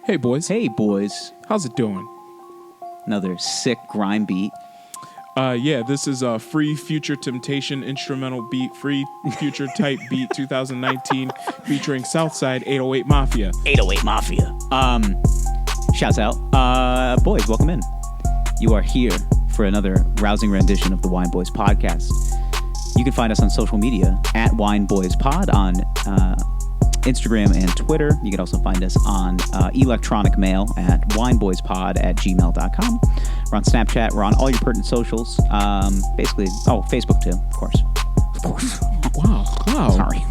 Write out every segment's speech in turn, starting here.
Hey, boys. Hey, boys. How's it doing? Another sick grime beat. Yeah, this is a free Future Temptation instrumental beat, free future type beat 2019 featuring Southside 808 Mafia. 808 Mafia. Shouts out. Boys, welcome in. You are here for another rousing rendition of the Wine Boys podcast. You can find us on social media at Wine Boys Pod on Instagram and Twitter. You can also find us on electronic mail at wineboyspod@gmail.com. We're on Snapchat. We're on all your pertinent socials. Basically, Facebook too, of course. Of course. Wow. Sorry.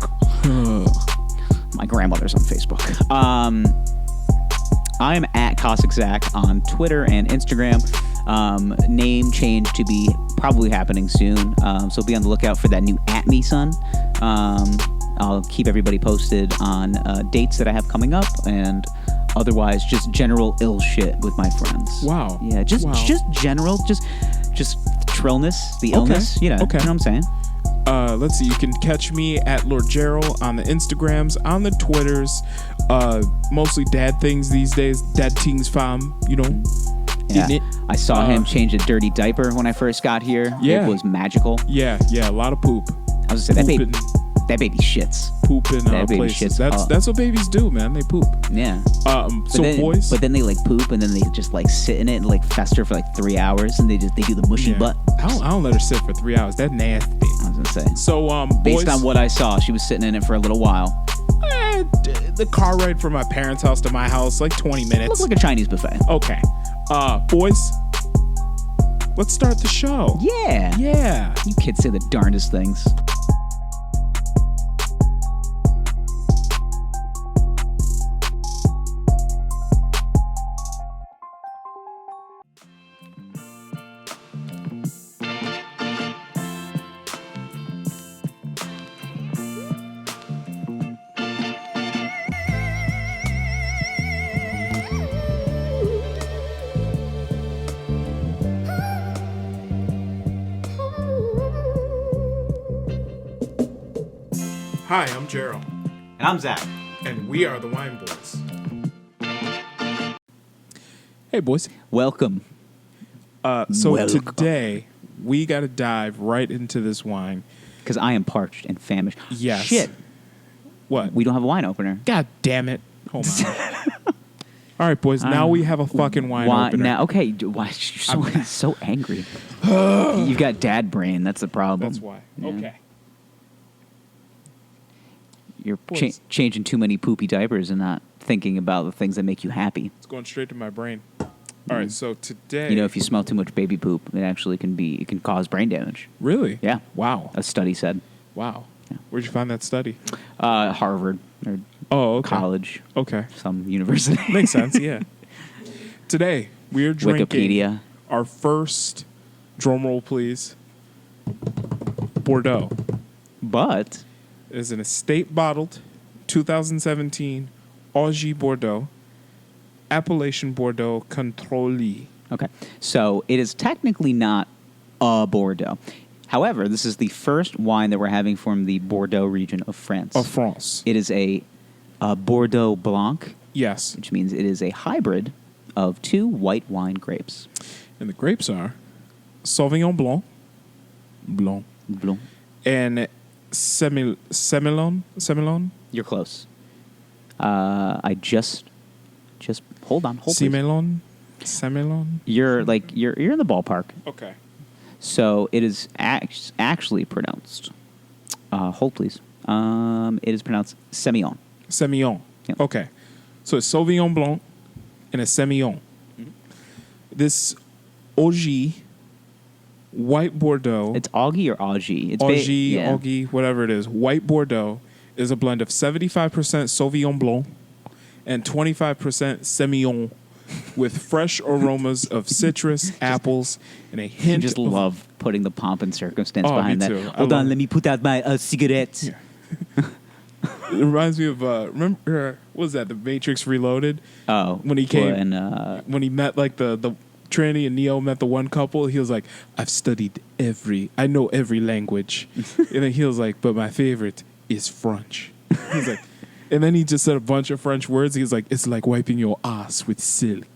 My grandmother's on Facebook. I'm at Cossack Zach on Twitter and Instagram. Name change to be probably happening soon. So be on the lookout for that new at me, son. I'll keep everybody posted on dates that I have coming up and otherwise just general ill shit with my friends. Wow. Yeah, just general, just trillness, the illness. Okay. You know what I'm saying? Let's see. You can catch me at Lord Gerald on the Instagrams, on the Twitters. Mostly dad things these days. Dad things, fam. You know. Yeah. I saw him change a dirty diaper when I first got here. Yeah. It was magical. Yeah. A lot of poop. I was gonna say that baby shits. Poop in that baby places. Shits. That's what babies do, man. They poop. Yeah. Boys. But then they like poop and then they just like sit in it and like fester for like 3 hours and they do the mushy butt. I don't let her sit for 3 hours. That's nasty. I was gonna say. So based boys, on what I saw, she was sitting in it for a little while. The car ride from my parents' house to my house, like 20 minutes. Looks like a Chinese buffet. Okay. Boys, let's start the show. Yeah. Yeah. You kids say the darndest things. Hi, I'm Gerald. And I'm Zach. And we are the Wine Boys. Hey, boys. Welcome. Welcome. Today, we got to dive right into this wine. Because I am parched and famished. Yes. Shit. What? We don't have a wine opener. God damn it. Hold on. All right, boys. Now we have a fucking wine opener. Now, okay. Why you're so angry? You've got dad brain. That's the problem. That's why. Yeah. Okay. You're changing too many poopy diapers and not thinking about the things that make you happy. It's going straight to my brain. All right, so today... You know, if you smell too much baby poop, it can cause brain damage. Really? Yeah. Wow. A study said. Wow. Yeah. Where'd you find that study? Harvard or okay. college. Okay. Some university. Makes sense, yeah. Today, we are drinking Wikipedia. Our first, drumroll please, Bordeaux. But... It is an estate-bottled 2017 Augie Bordeaux, Appellation Bordeaux Contrôlé. Okay. So it is technically not a Bordeaux. However, this is the first wine that we're having from the Bordeaux region of France. Of France. It is a Bordeaux Blanc. Yes. Which means it is a hybrid of two white wine grapes. And the grapes are Sauvignon Blanc, and Semillon. You're close. I just hold on. Semillon. You're in the ballpark. Okay. So it is actually pronounced. Hold please. It is pronounced Semillon. Semillon. Yep. Okay. So it's Sauvignon Blanc and a Semillon. Mm-hmm. This Augie White Bordeaux. It's Augie or Augie? It's Augie, whatever it is. White Bordeaux is a blend of 75% Sauvignon Blanc and 25% Semillon with fresh aromas of citrus, apples, and a hint of... I just love putting the pomp and circumstance behind that. Too. Hold on, let me put out my cigarette. Yeah. It reminds me of, remember, what was that, The Matrix Reloaded? Oh. When he came, when he met, like, the Trinity and Neo met the one couple, he was like, I know every language. And then he was like, but my favorite is French. He's like, And then he just said a bunch of French words. He's like, it's like wiping your ass with silk.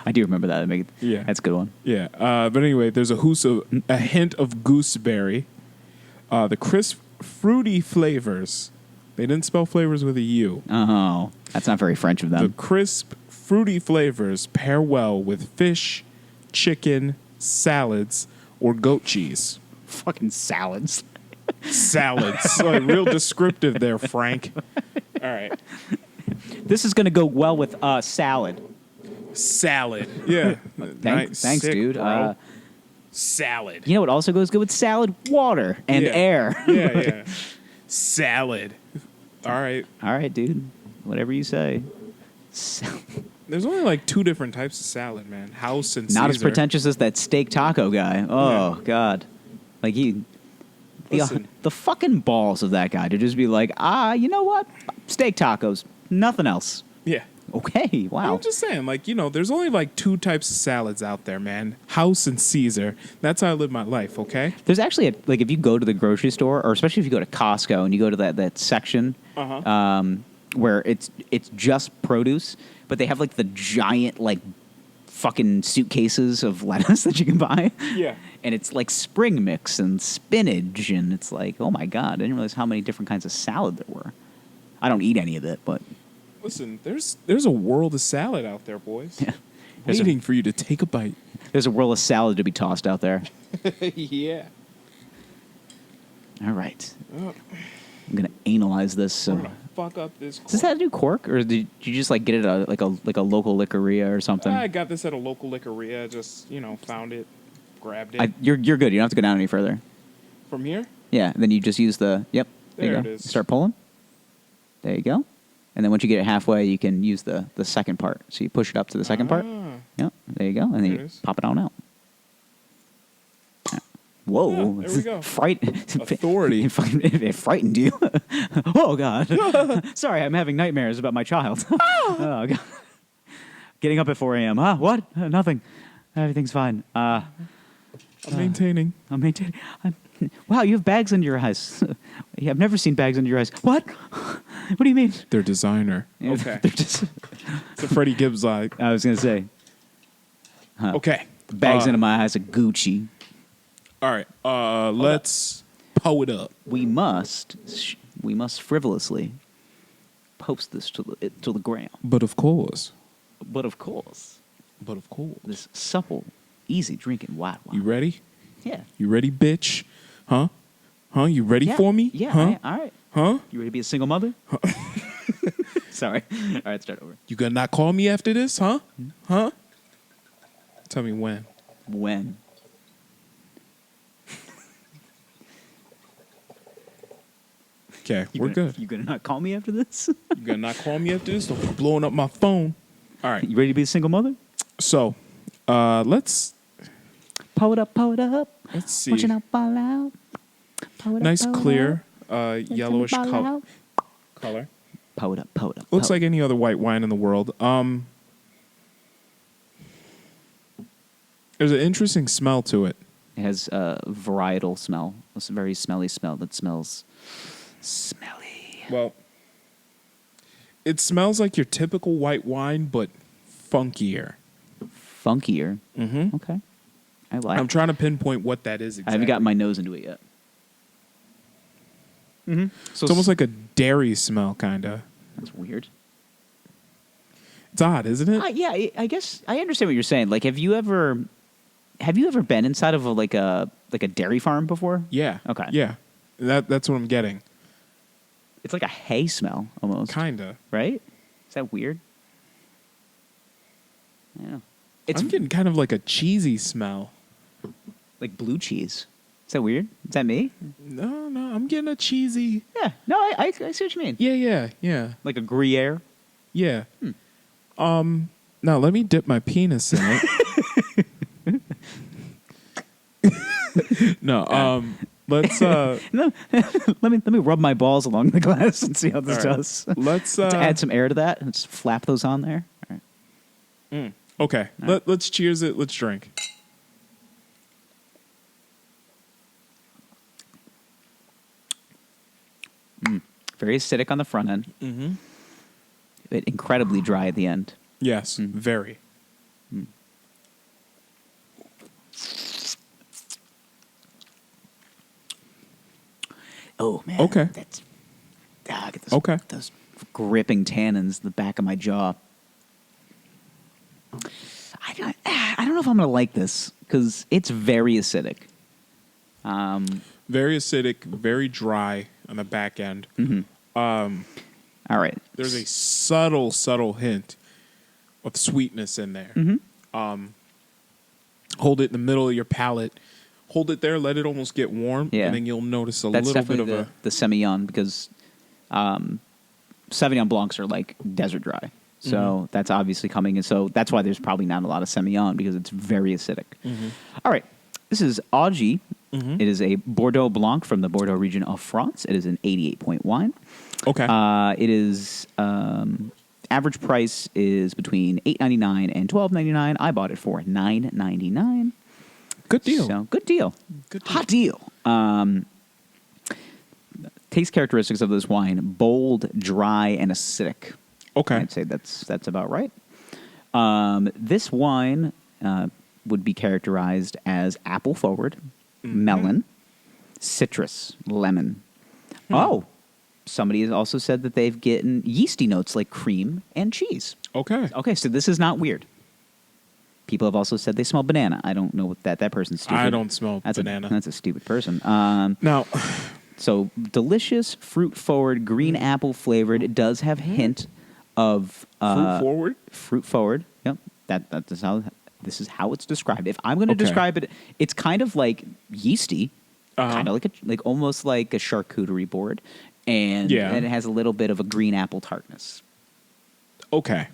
I do remember that. Yeah. That's a good one. Yeah. But anyway, there's a hint of gooseberry. The crisp, fruity flavors. They didn't spell flavors with a U. Oh, that's not very French of The them. crisp, fruity flavors pair well with fish, chicken, salads, or goat cheese. Fucking salads. Salads. Like, real descriptive there, Frank. All right. This is going to go well with salad. Salad. Yeah. Thanks, Sick, dude. bro. Salad. You know what also goes good with salad? Water and Yeah. air. Yeah. Salad. All right. All right, dude. Whatever you say. There's only like 2 different types of salad, man. House and Not Caesar. as pretentious as that steak taco guy. Oh, God. Like, Listen. the fucking balls of that guy to just be like, you know what? Steak tacos. Nothing else. Yeah. Okay, wow. I'm just saying, like, there's only like 2 types of salads out there, man. House and Caesar. That's how I live my life, okay? There's actually, if you go to the grocery store, or especially if you go to Costco and you go to that section where it's just produce, but they have, like, the giant, like, fucking suitcases of lettuce that you can buy. Yeah. And it's, like, spring mix and spinach, and it's like, oh, my God, I didn't realize how many different kinds of salad there were. I don't eat any of it, but... Listen, there's a world of salad out there, boys. Yeah. Waiting for you to take a bite. There's a world of salad to be tossed out there. Yeah. All right. Oh, I'm going to analyze this. we're gonna fuck up this. Does this have to do cork, or did you just like get it at like a local liquoria or something? I got this at a local liquoria. Just found it, grabbed it. You're good. You don't have to go down any further. From here. Yeah. Then you just use the. Yep. There you There go. it is. Start pulling. There you go. And then once you get it halfway, you can use the second part. So you push it up to the second part. Ah. Yep. There you go. And then There you it is. pop it on out. Whoa. Yeah, there we go. Authority. Authority. It frightened you. Oh, God. Sorry, I'm having nightmares about my child. Oh, God. Getting up at 4 a.m. What? Nothing. Everything's fine. I'm maintaining. I'm maintaining. Wow, you have bags under your eyes. Yeah, I've never seen bags under your eyes. What? What do you mean? They're designer. Yeah, Okay. they're just- It's a Freddie Gibbs like. I was going to say. Okay. Bags under my eyes are Gucci. All right. Let's pull it up. We must frivolously post this to the gram. But of course. But of course, this supple, easy drinking white wine. You ready? Yeah. You ready, bitch? Huh? You ready Yeah. for me? Yeah. Huh? All right. Huh? You ready to be a single mother? Sorry. All right, start over. You gonna not call me after this? Huh? Huh? Tell me when. When? Okay, we're good. You gonna not call me after this? You gonna not call me after this? Don't be blowing up my phone. All right. You ready to be a single mother? So, let's Pull it up, pull it up. see. Want you not fall out. Pull it Nice up, pull it clear, up. yellowish Fall color. out. Pull it up, pull it up. Looks pull like any other white wine in the world. There's an interesting smell to it. It has a varietal smell. It's a very smelly smell that smells smelly. Well, it smells like your typical white wine, but funkier. Funkier. Mm-hmm. Okay. I like. I'm trying to pinpoint what that is I exactly. haven't gotten my nose into it yet. Mm-hmm. So It's almost like a dairy smell, kind of. that's weird. It's odd, isn't it? Yeah, I guess I understand what you're saying. Like, have you ever been inside of a dairy farm before? Yeah. Okay. Yeah. That's what I'm getting. It's like a hay smell almost. Kinda. Right? Is that weird? Yeah. It's I'm getting kind of like a cheesy smell. like blue cheese. Is that weird? Is that me? No, I'm getting a cheesy. Yeah. No, I see what you mean. Yeah. Like a Gruyere. Yeah. Now let me dip my penis in it. No, let's No, let me rub my balls along the glass and see how this All right. does. let's Let's add some air to that and just flap those on there. All right. okay. Let's cheers it. Let's drink. Very acidic on the front end. Mm-hmm. But incredibly dry at the end. Yes, very. Oh man. Okay. I get those gripping tannins in the back of my jaw. I don't know if I'm gonna like this because it's very acidic. Very acidic, very dry on the back end. All right. There's a subtle hint of sweetness in there. Hold it in the middle of your palate. Hold it there, let it almost get warm, and then you'll notice That's little bit of definitely the Semillon, because Sauvignon Blancs are like desert dry. So that's obviously coming in. So that's why there's probably not a lot of Semillon, because it's very acidic. All right. This is Augie. It is a Bordeaux Blanc from the Bordeaux region of France. It is an 88-point wine. Okay. It is average price is between $8.99 and $12.99. I bought it for $9.99. Good deal. So good deal. Good deal. Hot deal. Taste characteristics of this wine: bold, dry, and acidic. Okay. I'd say that's about right. This wine would be characterized as apple forward, melon, citrus, lemon. Oh, somebody has also said that they've gotten yeasty notes like cream and cheese. Okay. Okay, so this is not weird. People have also said they smell banana. I don't know what that person's stupid. I don't smell banana. That's a stupid person. Now, so delicious, fruit forward, green apple flavored. It does have hint of fruit forward. Fruit forward. Yep. That is how. This is how it's described. If I'm going to describe it, it's kind of like yeasty, kind of like almost like a charcuterie board, and it has a little bit of a green apple tartness. Okay.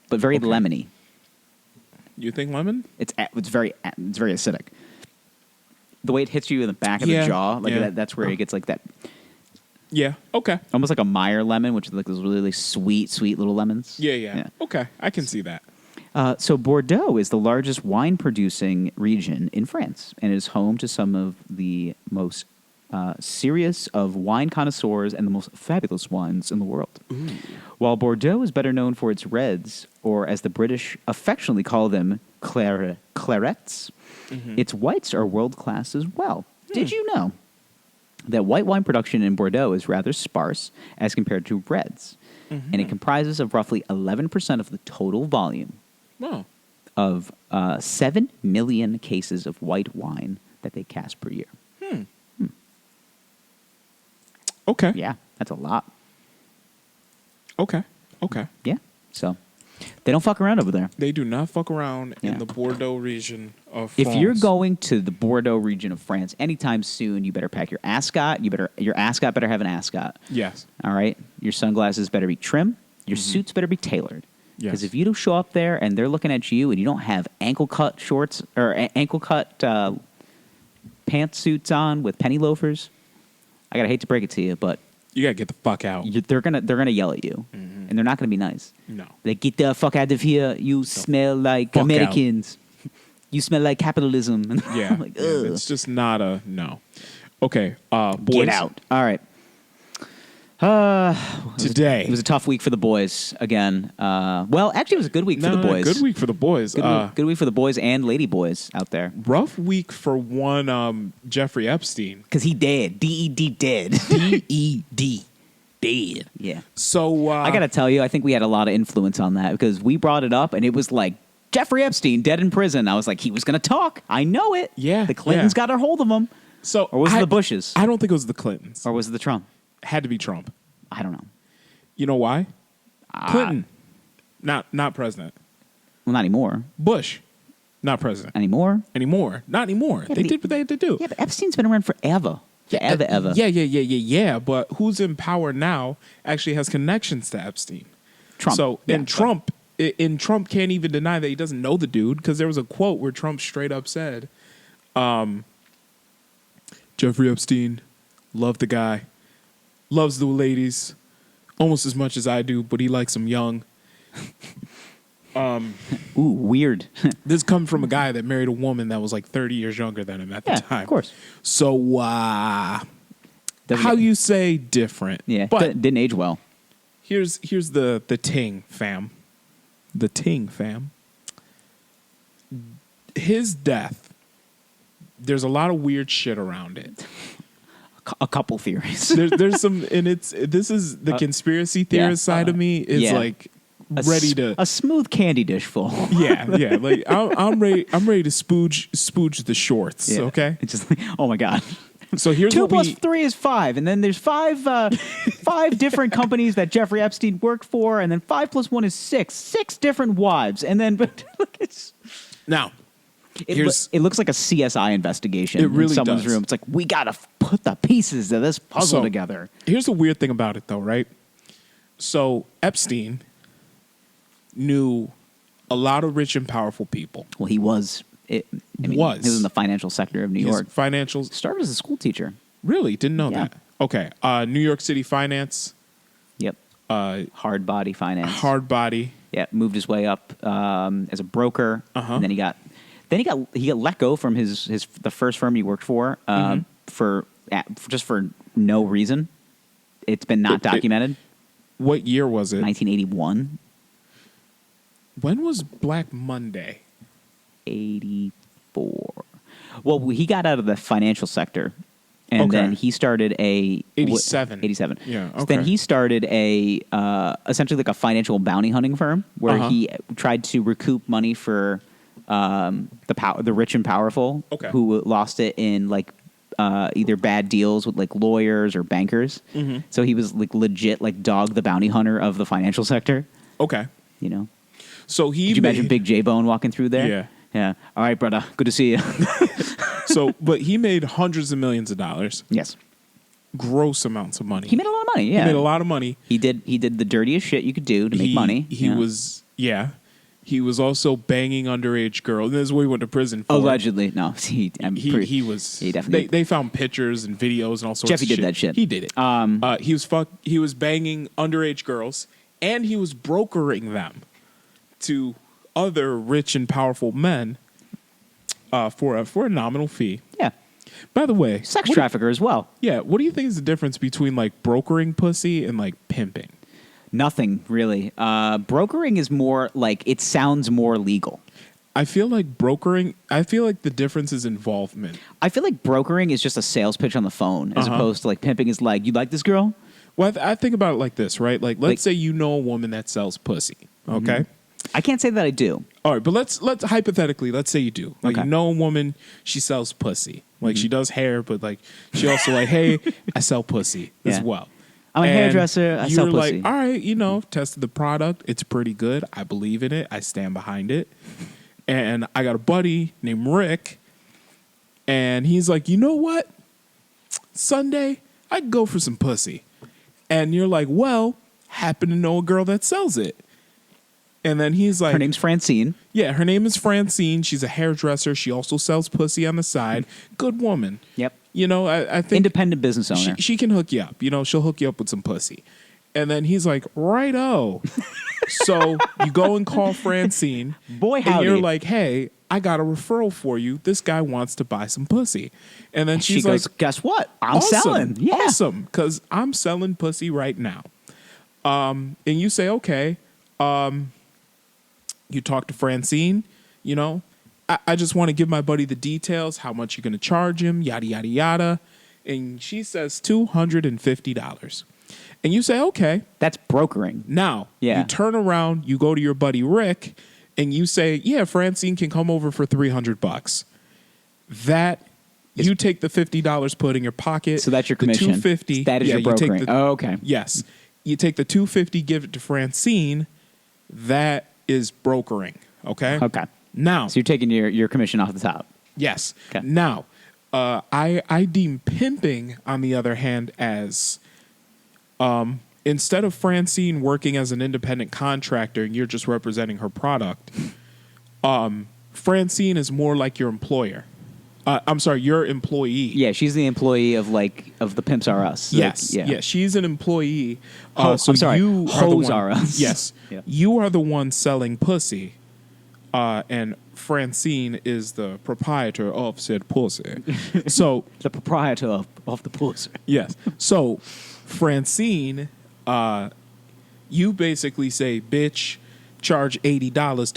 But very lemony. You think lemon? It's very acidic. The way it hits you in the back of the jaw, that's where it gets like that. Yeah. Okay. Almost like a Meyer lemon, which is like those really sweet little lemons. Yeah. Okay. I can see that. So Bordeaux is the largest wine-producing region in France, and is home to some of the most serious of wine connoisseurs and the most fabulous wines in the world. Ooh. While Bordeaux is better known for its reds, or as the British affectionately call them, clarets, its whites are world-class as well. Did you know that white wine production in Bordeaux is rather sparse as compared to reds? And it comprises of roughly 11% of the total volume of 7 million cases of white wine that they cast per year. Okay. Yeah, that's a lot. Okay. Yeah, so they don't fuck around over there. They do not fuck around in the Bordeaux region of France. If you're going to the Bordeaux region of France anytime soon, you better pack your ascot. Your ascot better have an ascot. Yes. All right? Your sunglasses better be trim. Your suits better be tailored. Yes. Because if you don't show up there and they're looking at you and you don't have ankle-cut shorts or ankle-cut pantsuits on with penny loafers, I hate to break it to you, but you gotta get the fuck out. They're gonna yell at you, and they're not gonna be nice. No. Like, get the fuck out of here! You smell like Americans. You smell like capitalism. Yeah. Like, ugh. It's just not a no. Okay. Boys. Get out! All right. Today it was a tough week for the boys again. Well, actually, it was a good week for the boys. Good week for the boys. Good week for the boys and lady boys out there. Rough week for one Jeffrey Epstein. Because he dead. D-E-D dead. D-E-D. Dead. Yeah. So I got to tell you, I think we had a lot of influence on that, because we brought it up and it was like, Jeffrey Epstein dead in prison. I was like, he was going to talk. I know it. Yeah. The Clintons got a hold of him. So or was it the Bushes? I don't think it was the Clintons. Or was it the Trump? Had to be Trump. I don't know. You know why? Clinton, not president. Well, not anymore. Bush, not president. Not anymore. Yeah, they did what they had to do. Yeah, but Epstein's been around forever. Ever. Yeah. But who's in power now actually has connections to Epstein. Trump. So, Trump can't even deny that he doesn't know the dude, because there was a quote where Trump straight up said, Jeffrey Epstein, love the guy. Loves the ladies almost as much as I do, but he likes them young. Ooh, weird. This comes from a guy that married a woman that was like 30 years younger than him at the time. Of course. So Doesn't how it- you say different. Yeah, But didn't age well. here's the ting fam. The ting fam. His death, there's a lot of weird shit around it. A couple theories. There's some, and this is the conspiracy theorist side of me is like ready to a smooth candy dish full. yeah. Like I'm ready to spooge the shorts. Yeah. Okay. It's just like, oh my god. So here's 2 what plus we 3 is 5, and then there's five different companies that Jeffrey Epstein worked for, and then 5 plus 1 is 6. 6 different wives, and then now. it looks like a CSI investigation. It really in someone's does. room. It's like we gotta put the pieces of this puzzle together. Here's the weird thing about it, though, right? So Epstein knew a lot of rich and powerful people. Well, he was. He was in the financial sector of New York. Financials. Started as a school teacher. Really? Didn't know Yeah. that. Okay. New York City finance. Yep. Hard body finance. Hard body. Yeah. Moved his way up as a broker, and then he got let go from the first firm he worked for for no reason. It's been not documented. What year was it? 1981. When was Black Monday? 84. Well, he got out of the financial sector, and then he started 87. 87. Yeah, So then okay. he started essentially like a financial bounty hunting firm where he tried to recoup money for the rich and powerful who lost it in like either bad deals with like lawyers or bankers. Mm-hmm. So he was like legit like Dog the bounty hunter of the financial sector. Okay. You know. So Could you imagine Big J Bone walking through there? Yeah. Yeah. All right, brother. Good to see you. But he made hundreds of millions of dollars. Yes. Gross amounts of money. He made a lot of money. Yeah. He made a lot of money. He did the dirtiest shit you could do to make money. He was also banging underage girls. This is what he went to prison for. Allegedly. No. He definitely. They found pictures and videos and all sorts Jeffy of did shit. that shit. He did it. He was banging underage girls, and he was brokering them to other rich and powerful men for a nominal fee. Yeah. By the way, Sex trafficker as well. Yeah. What do you think is the difference between like brokering pussy and like pimping? Nothing really. Brokering is more like it sounds more legal. I feel like the difference is involvement. I feel like brokering is just a sales pitch on the phone as opposed to like pimping is like, you like this girl? Well, I think about it like this, right? Like, let's say you know a woman that sells pussy, okay? I can't say that I do. All right, but let's hypothetically, let's say you do. Like, Okay. you know a woman, she sells pussy. Like, she does hair, but like, she also like, hey, I sell pussy as Yeah. well. I'm a hairdresser. I sell you're pussy. like, all right, tested the product. It's pretty good. I believe in it. I stand behind it. And I got a buddy named Rick, and he's like, you know what? Sunday, I could go for some pussy. And you're like, well, happen to know a girl that sells it. And then he's like, Her name's Francine. yeah, her name is Francine. She's a hairdresser. She also sells pussy on the side. Good woman. Yep. I think Independent business owner. she can hook you up. She'll hook you up with some pussy. And then he's like, righto. So you go and call Francine. Boy, and howdy. you're like, hey, I got a referral for you. This guy wants to buy some pussy. And then she she's goes, like, guess what? I'm awesome, selling. Yeah. Awesome. Because I'm selling pussy right now. And you say, okay. You talk to Francine, I just want to give my buddy the details, how much you're going to charge him, yada, yada, yada. And she says $250. And you say, okay. That's brokering. Now, Yeah. you turn around, you go to your buddy Rick, and you say, yeah, Francine can come over for $300. You take the $50 put in your pocket. So that's your commission. The $250. That is your you take brokering. Oh, okay. Yes. You take the $250, give it to Francine. That is brokering. Okay. Okay. Now, So you're taking your commission off the top. yes. Okay. Now, I deem pimping, on the other hand, as instead of Francine working as an independent contractor and you're just representing her product, Francine is more like your employer. I'm sorry, your employee. Yeah, she's the employee of the Pimps Are Us. Yes. Like, Yeah. She's an employee. I'm sorry, You hoes the one, are us. Yes. Yeah. You are the one selling pussy. and Francine is the proprietor of said pussy. So The proprietor of the pussy. yes, so Francine, you basically say, "Bitch, charge $80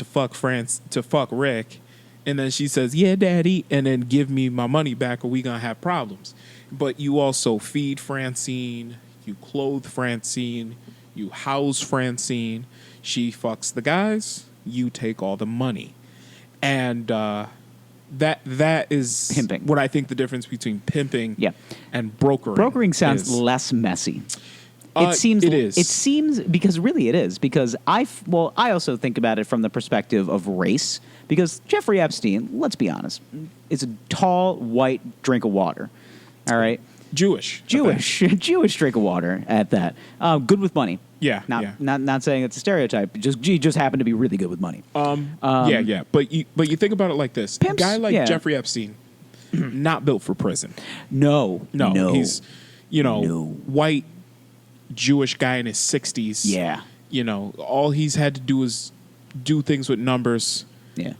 to fuck Rick," and then she says, "Yeah, daddy," and then give me my money back, or we gonna have problems. But you also feed Francine, you clothe Francine, you house Francine. She fucks the guys. You take all the money, and that is Pimping. what I think the difference between pimping Yeah. and brokering. Brokering sounds is. less messy. It is. It seems because really it is because I also think about it from the perspective of race because Jeffrey Epstein, let's be honest, is a tall white drink of water. All right, Jewish Jewish drink of water at that. Good with money. Yeah, not yeah. not saying it's a stereotype. He just happened to be really good with money. Yeah. But you think about it like this: Pimps, a guy like yeah. Jeffrey Epstein, not built for prison. No, He's No. white Jewish guy in his 60s. Yeah. All he's had to do is do things with numbers. Yeah.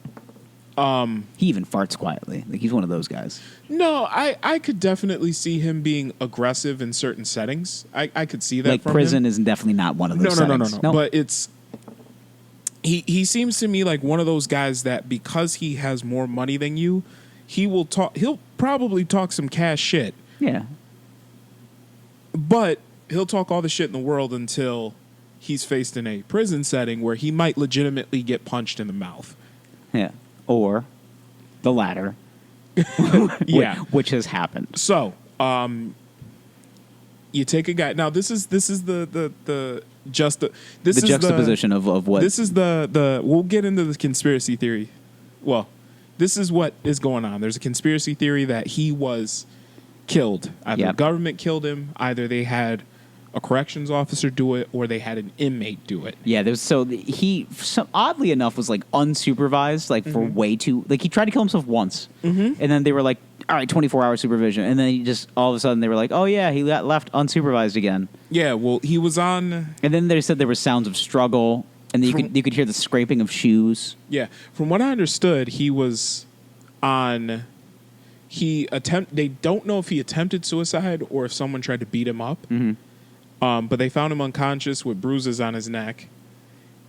He even farts quietly. Like he's one of those guys. No, I could definitely see him being aggressive in certain settings. I could see that. Like from prison him. is definitely not one of those. settings. No. But it's he seems to me like one of those guys that because he has more money than you, he'll probably talk some cash shit. Yeah. But he'll talk all the shit in the world until he's faced in a prison setting where he might legitimately get punched in the mouth. Yeah. Or the latter. Yeah. Which has happened. So, you take a guy. Now, this is the juxtaposition of what this is the. We'll get into the conspiracy theory. Well, this is what is going on. There's a conspiracy theory that he was killed. Either Yep. the government killed him. Either they had a corrections officer do it, or they had an inmate do it. Yeah, he oddly enough was like unsupervised, like for way too. Like he tried to kill himself once, and then they were like, "All right, 24-hour supervision," and then he just all of a sudden they were like, "Oh yeah, he got left unsupervised again." Yeah, well, he was on. And then they said there were sounds of struggle, and then you could hear the scraping of shoes. Yeah, from what I understood, he was on. They don't know if he attempted suicide or if someone tried to beat him up. But they found him unconscious with bruises on his neck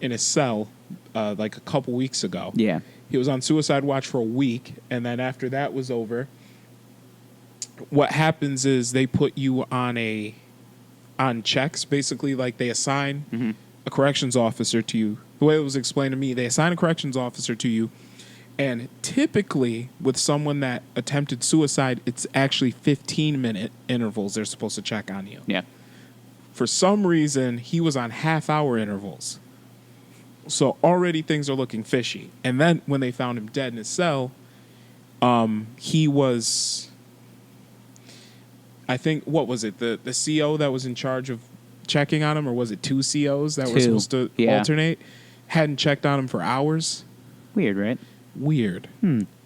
in his cell like a couple weeks ago. Yeah. He was on suicide watch for a week, and then after that was over, what happens is they put you on checks, basically, like they assign a corrections officer to you. The way it was explained to me, they assign a corrections officer to you, and typically with someone that attempted suicide, it's actually 15-minute intervals they're supposed to check on you. Yeah. For some reason, he was on half-hour intervals. So already things are looking fishy. And then when they found him dead in his cell, he was, I think, what was it? The CO that was in charge of checking on him, or was it two COs that were supposed to alternate? Hadn't checked on him for hours. Weird, right? Weird.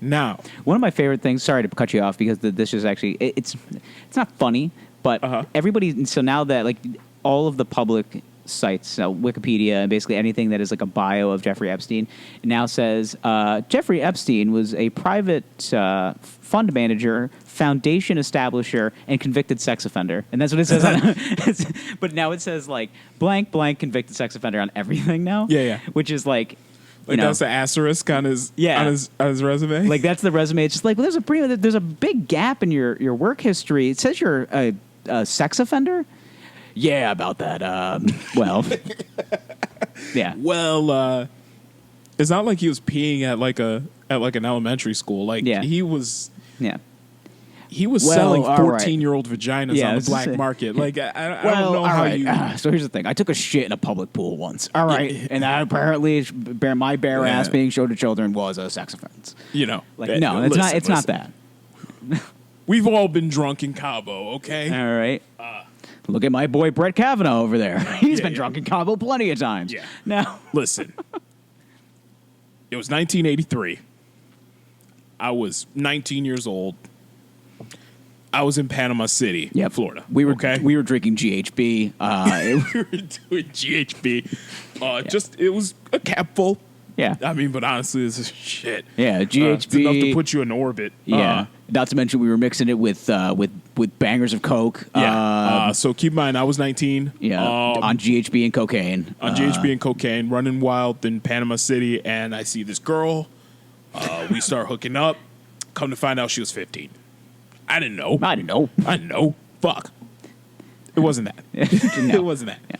Now, one of my favorite things. Sorry to cut you off because this is actually it's not funny, but everybody. So now that like all of the public sites, so Wikipedia and basically anything that is like a bio of Jeffrey Epstein, now says Jeffrey Epstein was a private fund manager, foundation establisher, and convicted sex offender, and that's what it says. But now it says like blank blank convicted sex offender on everything now. Yeah. Which is like. That's the asterisk on his on his resume. Like that's the resume. It's just like, well, there's a big gap in your work history. It says you're a sex offender. Yeah, about that. Well, yeah. Well, it's not like he was peeing at like an elementary school. Like he was. Yeah. He was selling 14-year-old vaginas on the black market. Like, I don't know how you... So here's the thing. I took a shit in a public pool once. All right. And that apparently, my bare ass being showed to children was a sex offense. Like, no, it's not that. We've all been drunk in Cabo, okay? All right. Look at my boy Brett Kavanaugh over there. He's been drunk in Cabo plenty of times. Yeah. Now, listen. It was 1983. I was 19 years old. I was in Panama City, Florida. We were drinking GHB. We were doing GHB. It was a cap full. Yeah. I mean, but honestly, this is shit. Yeah, GHB. It's enough to put you in orbit. Yeah. Not to mention we were mixing it with bangers of coke. So keep in mind, I was 19. Yeah. On GHB and cocaine. On GHB and cocaine, running wild in Panama City, and I see this girl. We start hooking up. Come to find out, she was 15. I didn't know. I didn't know. Fuck. It wasn't that. No. It wasn't that. Yeah.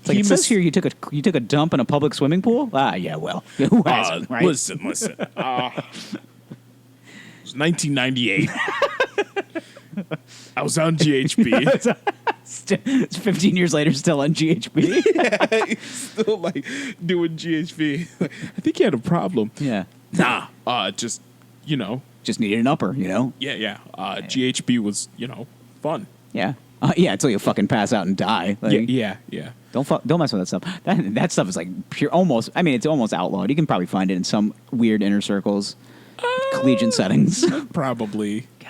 It says here you took a dump in a public swimming pool. Ah, yeah. Well, who hasn't, right? Listen. It was 1998. I was on GHB. It's 15 years later, still on GHB. Still like doing GHB. I think he had a problem. Yeah. Nah. Just needed an upper. Yeah. GHB was fun. Yeah. Yeah. Until you fucking pass out and die. Like, Yeah. Don't mess with that stuff. That stuff is like pure. Almost. I mean, it's almost outlawed. You can probably find it in some weird inner circles, collegiate settings. Probably. God.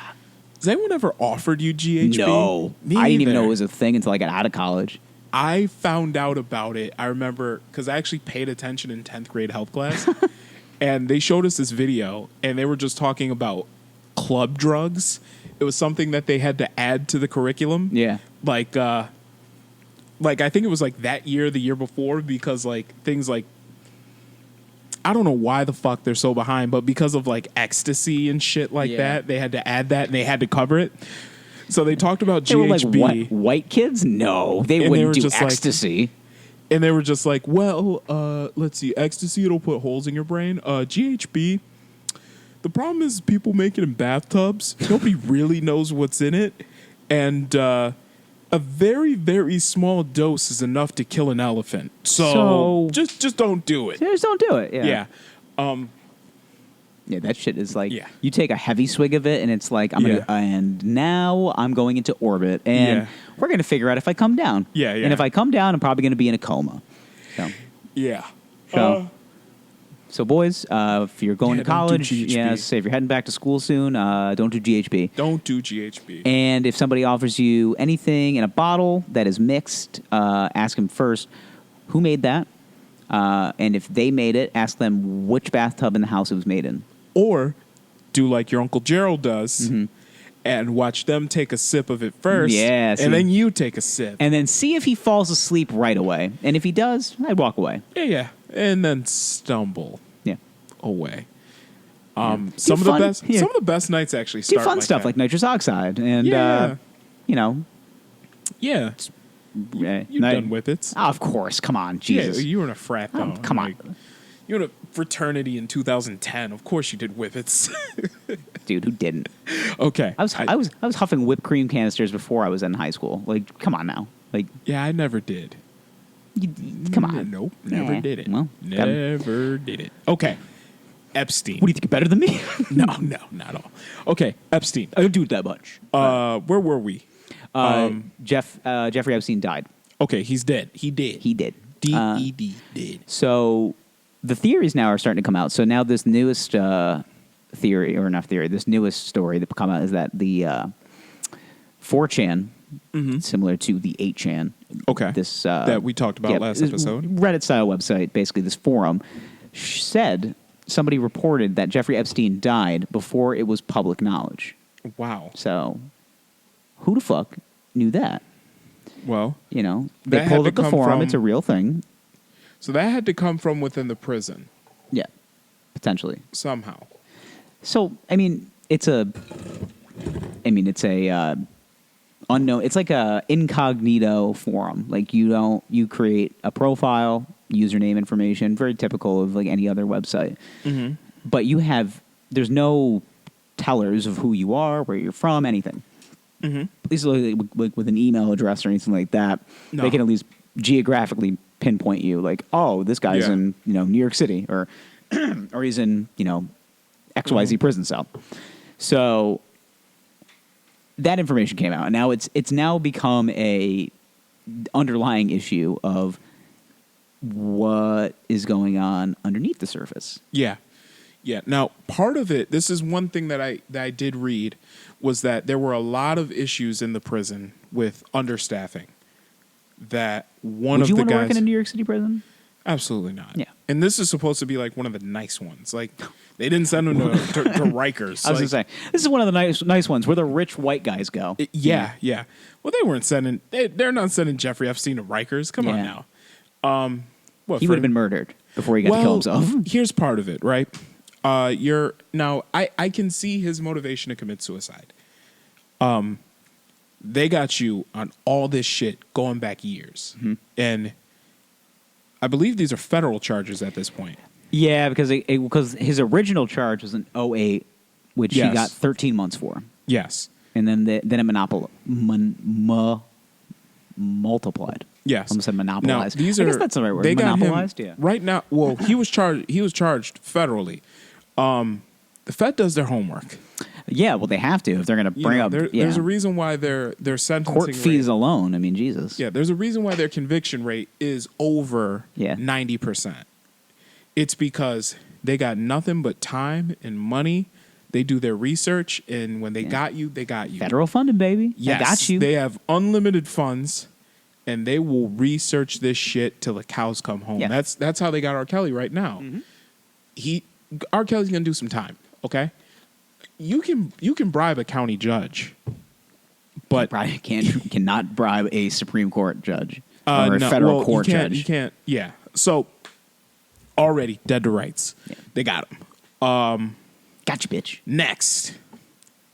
Has anyone ever offered you GHB? No. I didn't even know it was a thing until I got out of college. I found out about it. I remember because I actually paid attention in 10th grade health class, and they showed us this video, and they were just talking about club drugs. It was something that they had to add to the curriculum. Yeah. Like I think it was like that year, the year before, because like things like I don't know why the fuck they're so behind, but because of like ecstasy and shit like that, they had to add that and they had to cover it. So they talked about They GHB. were like, white kids? No, they wouldn't do ecstasy. And they were just like, well, let's see, ecstasy, it'll put holes in your brain. GHB, the problem is people make it in bathtubs. Nobody really knows what's in it. And a very, very small dose is enough to kill an elephant. So just don't do it. Just don't do it. Yeah. Yeah, that shit is like, Yeah. you take a heavy swig of it, and it's like, and now I'm going into orbit, and we're going to figure out if I come down. Yeah. And if I come down, I'm probably going to be in a coma. So, Yeah. so boys, if you're going to don't do college, GHB. say if you're heading back to school soon, don't do GHB. Don't do GHB. And if somebody offers you anything in a bottle that is mixed, ask them first, who made that? And if they made it, ask them which bathtub in the house it was made in. Or do like your Uncle Gerald does and watch them take a sip of it first. Yeah, see. And then you take a sip. And then see if he falls asleep right away. And if he does, I'd walk away. Yeah. And then stumble Yeah. away. Do Some of fun- the best nights actually Do start fun like stuff that. like nitrous oxide. And, Yeah. yeah. You've done whippets. Of course. Come on. Jesus. Yeah, you were in a frat though. Come on. You were in a fraternity in 2010. Of course you did whippets. Dude, who didn't? Okay. I was huffing whipped cream canisters before I was in high school. Like, come on now. Like, Yeah, I never did. come on. Nope. Never Yeah. did it. Well, never did it. Okay. Epstein. What do you think? Better than me? No, not at all. Okay, Epstein. I don't do it that much. Where were we? Jeffrey Epstein died. Okay, he's dead. He did. He did. D-E-D. Did. So the theories now are starting to come out. So now this newest theory, or not theory, this newest story that come out is that the 4chan, similar to the 8chan. Okay. This that we talked about last this episode. Reddit-style website, basically this forum, said somebody reported that Jeffrey Epstein died before it was public knowledge. Wow. So who the fuck knew that? Well, They that pulled had up to the come forum. from- It's a real thing. so that had to come from within the prison Yeah, potentially. somehow. So, it's a unknown. It's like a incognito forum. Like you create a profile, username information, very typical of like any other website. Mm-hmm. But there's no tellers of who you are, where you're from, anything. Mm-hmm. At least like with an email address or anything like that, No. they can at least geographically pinpoint you. Like, oh, this guy's Yeah. in New York City, or or he's in XYZ prison cell. So that information came out, and now it's now become a underlying issue of what is going on underneath the surface. Yeah. Yeah. Now, part of it, this is one thing that I did read, was that there were a lot of issues in the prison with understaffing. That one Would of you the want to work guys. in a New York City prison? Absolutely not. Yeah. And this is supposed to be like one of the nice ones. Like they didn't send him to Rikers. I was gonna say this is one of the nice ones where the rich white guys go. Yeah. Well, they weren't sending. They're not sending Jeffrey Epstein to Rikers. Come on now. He would have been murdered before he got to kill himself. Here's part of it, right? I can see his motivation to commit suicide. They got you on all this shit going back years, and I believe these are federal charges at this point. Yeah, because his original charge was in 2008, which he got 13 months for. Yes, and then it multiplied. Yes, almost said monopolized. Now, I guess that's the right word. They monopolized. Got him right now. Well, he was charged. He was charged federally. The Fed does their homework. Yeah, well, they have to if they're going to bring up. There's a reason why their sentencing court fees rate, alone. I mean, Jesus. Yeah, there's a reason why their conviction rate is over 90%. It's because they got nothing but time and money. They do their research, and when they got you, they got you. Federal funded, baby. Yes, they got you. They have unlimited funds, and they will research this shit till the cows come home. Yeah. That's how they got R. Kelly right now. R. Kelly's gonna do some time. Okay, you can bribe a county judge, but cannot bribe a Supreme Court judge or a federal court judge. You can't. Yeah. So already dead to rights. Yeah. They got him. Gotcha, bitch. Next,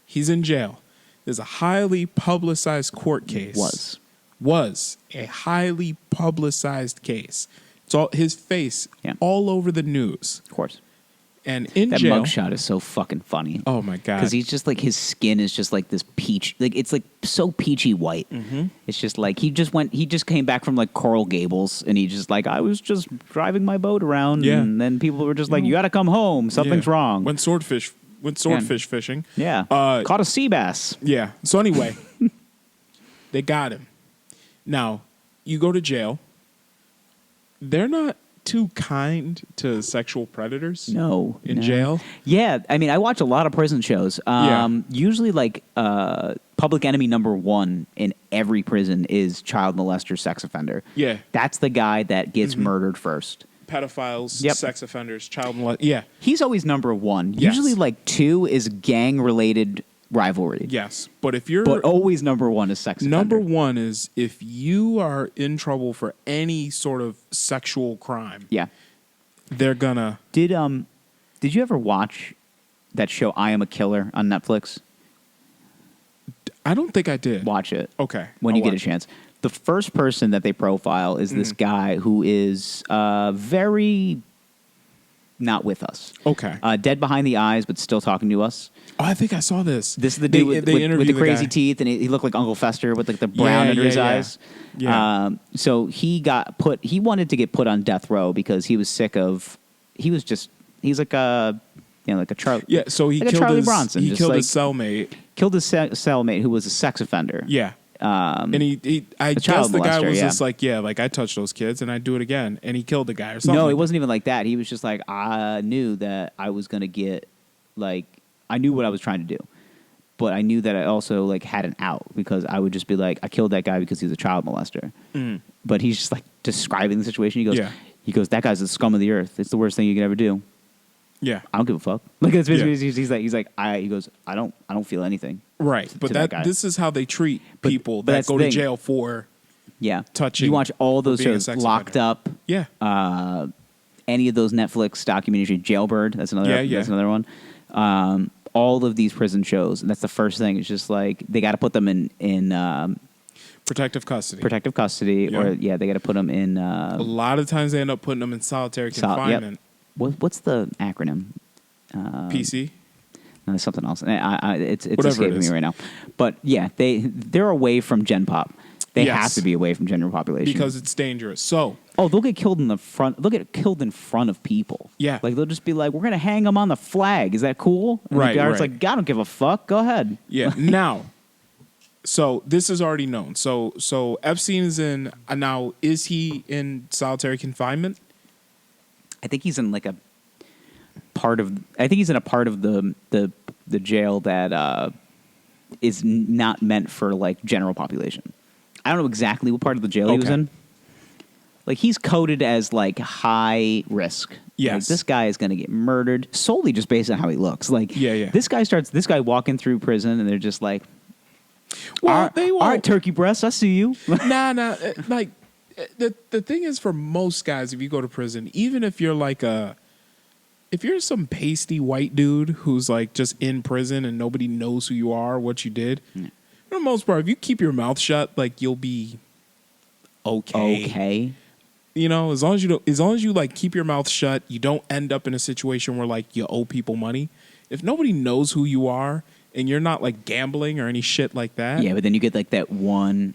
he's in jail. There's a highly publicized court case. Was a highly publicized case. It's all his face all over the news. Of course. And in that jail, mugshot is so fucking funny. Oh my god! Because he's just like his skin is just like this peach, like it's like so peachy white. It's just like he just came back from like Coral Gables, and he just like I was just driving my boat around, and then people were just like, "You got to come home, something's wrong." Went swordfish fishing. Yeah, caught a sea bass. Yeah. So anyway, they got him. Now you go to jail. They're not too kind to sexual predators. No. Jail. Yeah, I mean, I watch a lot of prison shows. Usually, like public enemy number one in every prison is child molester, sex offender. Yeah, that's the guy that gets murdered first. Pedophiles, sex offenders, child molesters. Yeah, he's always number one. Yes. Usually, like two is gang related rivalry. Yes, but always number one is sex offender. Number one is if you are in trouble for any sort of sexual crime. Yeah, they're gonna. Did you ever watch that show I Am a Killer on Netflix? I don't think I did. Watch it. Okay, when you get a chance. The first person that they profile is this guy who is very not with us. Okay. Dead behind the eyes, but still talking to us. Oh, I think I saw this. This is the dude with the crazy teeth, and he looked like Uncle Fester with like the brown under his eyes. Yeah. So he wanted to get put on death row because he was sick of. He's like a Charlie. Yeah. So he like killed Charlie his Bronson. He killed his cellmate. Killed his cellmate who was a sex offender. Yeah. And I guess the guy was just like, I touched those kids and I'd do it again. And he killed the guy or something. No, it wasn't even like that. He was just like, I knew that I was going to get, I knew what I was trying to do. But I knew that I also, had an out because I would just be like, I killed that guy because he was a child molester. Mm. But he's just, describing the situation. He goes, that guy's the scum of the earth. It's the worst thing you could ever do. Yeah. I don't give a fuck. That's basically he goes, I don't feel anything. Right. But this is how they treat people that go to jail for touching. You watch all those shows, Locked Up. Yeah. Any of those Netflix documentaries, Jailbird, that's another one. All of these prison shows, and that's the first thing. It's just they got to put them in protective custody. Or they got to put them in. A lot of times they end up putting them in solitary confinement. Yep. What's the acronym? PC. No, there's something else. It's escaping me right now. But yeah, they're away from Gen Pop. They have to be away from general population because it's dangerous. So they'll get killed in the front. They'll get killed in front of people. Yeah, they'll just be like, "We're gonna hang them on the flag." Is that cool? And the guard's like, "I don't give a fuck. Go ahead." Yeah. Now, so this is already known. So Epstein is in now. Is he in solitary confinement? I think he's in a part of. I think he's in a part of the jail that is not meant for general population. I don't know exactly what part of the jail he was in. like he's coded as like high risk. Yes. Like, this guy is going to get murdered solely just based on how he looks. Like, Yeah. This guy walking through prison, and they're just like, Well, they won't. all right, turkey breasts, I see you. Nah. Like, the thing is, for most guys, if you go to prison, even if you're like if you're some pasty white dude who's like just in prison and nobody knows who you are, what you did, for the most part, if you keep your mouth shut, like you'll be okay. Okay. You know, as long as you like keep your mouth shut, you don't end up in a situation where like you owe people money. If nobody knows who you are and you're not like gambling or any shit like that. Yeah, but then you get like that one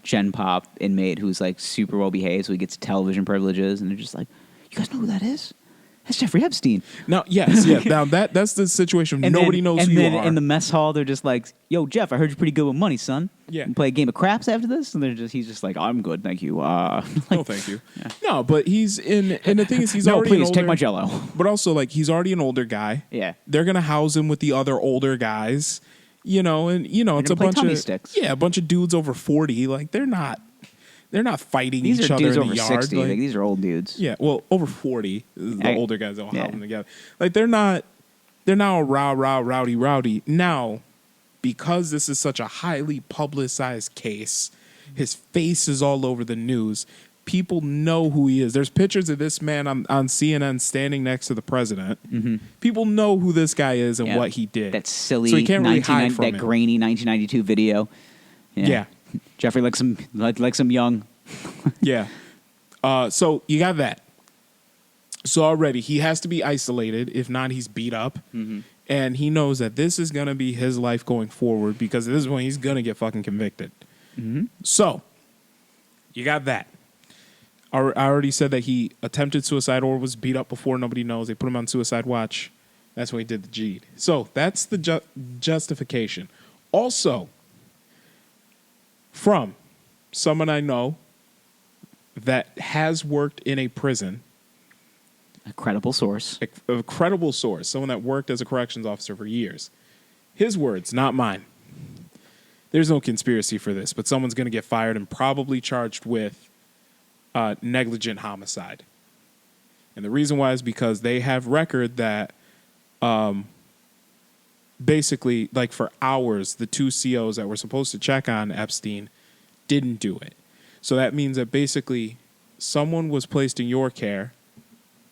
Gen Pop inmate who's like super well behaved, so he gets television privileges, and they're just like, "You guys know who that is? That's Jeffrey Epstein." Now, yes. Now that's the situation. Nobody knows who you are. And then in the mess hall, they're just like, "Yo, Jeff, I heard you're pretty good with money, son. Yeah. You play a game of craps after this?" And he's just like, "I'm good, thank you." No, thank you. Yeah. No, but he's in, and the thing is, he's no, already please an older, take my Jello. But also, like, he's already an older guy. Yeah. They're gonna house him with the other older guys. You know, and it's a bunch of sticks. Yeah, a bunch of dudes over 40. Like they're not fighting These each are other dudes in over the yard. 60. Like, Like, these are old dudes. yeah, well, over 40 is the older guys that will house yeah. them together. Like they're not a rowdy. Now, because this is such a highly publicized case, his face is all over the news. People know who he is. There's pictures of this man on CNN standing next to the president. Mm-hmm. People know who this guy is and what he did. That silly, so he can't really hide from that it. grainy 1992 video. Yeah. Jeffrey likes some young. Yeah. So you got that. So already he has to be isolated. If not, he's beat up. Mm-hmm. And he knows that this is going to be his life going forward because this is when he's going to get fucking convicted. Mm-hmm. So you got that. I already said that he attempted suicide or was beat up before. Nobody knows. They put him on suicide watch. That's when he did the deed. So that's the justification. Also, from someone I know that has worked in a prison. A credible source. A credible source. Someone that worked as a corrections officer for years. His words, not mine. There's no conspiracy for this, but someone's going to get fired and probably charged with negligent homicide. And the reason why is because they have record that basically, like for hours, the two COs that were supposed to check on Epstein didn't do it. So that means that basically someone was placed in your care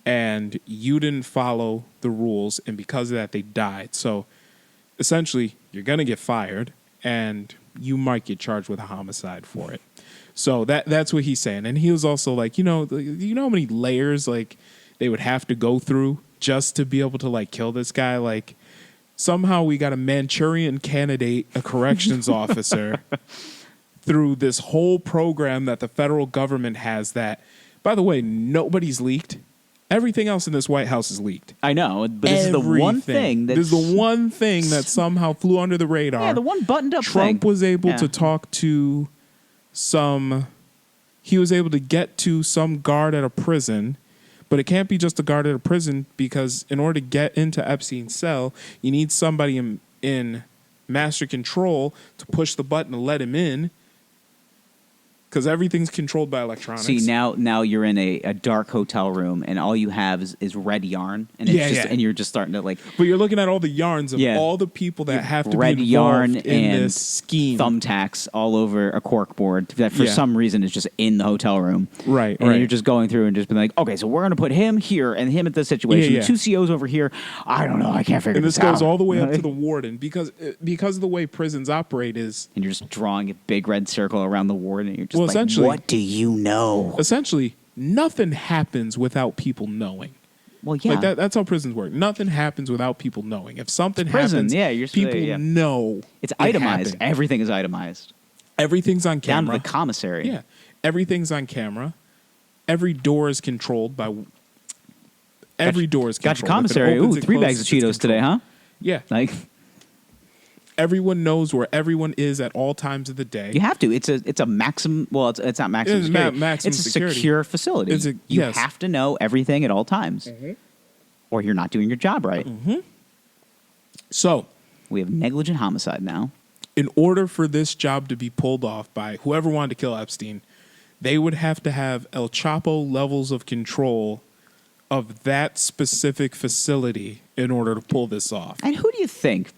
and you didn't follow the rules, and because of that, they died. So essentially, you're going to get fired, and you might get charged with a homicide for it. So that's what he's saying. And he was also like, you know how many layers like they would have to go through just to be able to like kill this guy? Like somehow we got a Manchurian candidate, a corrections officer, through this whole program that the federal government has that, by the way, nobody's leaked. Everything else in this White House is leaked. I know, but this is the one thing This is the one thing that somehow flew under the radar. Yeah, the one buttoned up Trump thing. was able to talk to he was able to get to some guard at a prison, but it can't be just a guard at a prison because in order to get into Epstein's cell, you need somebody in master control to push the button to let him in. Because everything's controlled by electronics. See, now you're in a dark hotel room, and all you have is red yarn, and and you're just starting to like. But you're looking at all the yarns of all the people that have to red be yarn involved in and this scheme. Thumbtacks all over a cork board that for some reason is just in the hotel room. Right, and right. you're just going through and just being like, okay, so we're going to put him here and him at this situation. Yeah. Two COs over here. I don't know. I can't figure this out. And this goes all the way up to the warden because of the way prisons operate is. And you're just drawing a big red circle around the warden, and you're just like, essentially, what do you know? Essentially, nothing happens without people knowing. Well, yeah. Like that's how prisons work. Nothing happens without people knowing. If something prison, happens, people know. It's itemized. Everything is itemized. Everything's on camera. Down to the commissary. Yeah. Everything's on camera. Every door is controlled by... Every door is controlled. Got your commissary. Ooh, 3 bags of Cheetos today, huh? Yeah. Like... Everyone knows where everyone is at all times of the day. You have to. It's a maximum. Well, it's not maximum security. It's a secure facility. You have to know everything at all times, or you're not doing your job right. Mm-hmm. So we have negligent homicide now. In order for this job to be pulled off by whoever wanted to kill Epstein, they would have to have El Chapo levels of control of that specific facility in order to pull this off. And who do you think,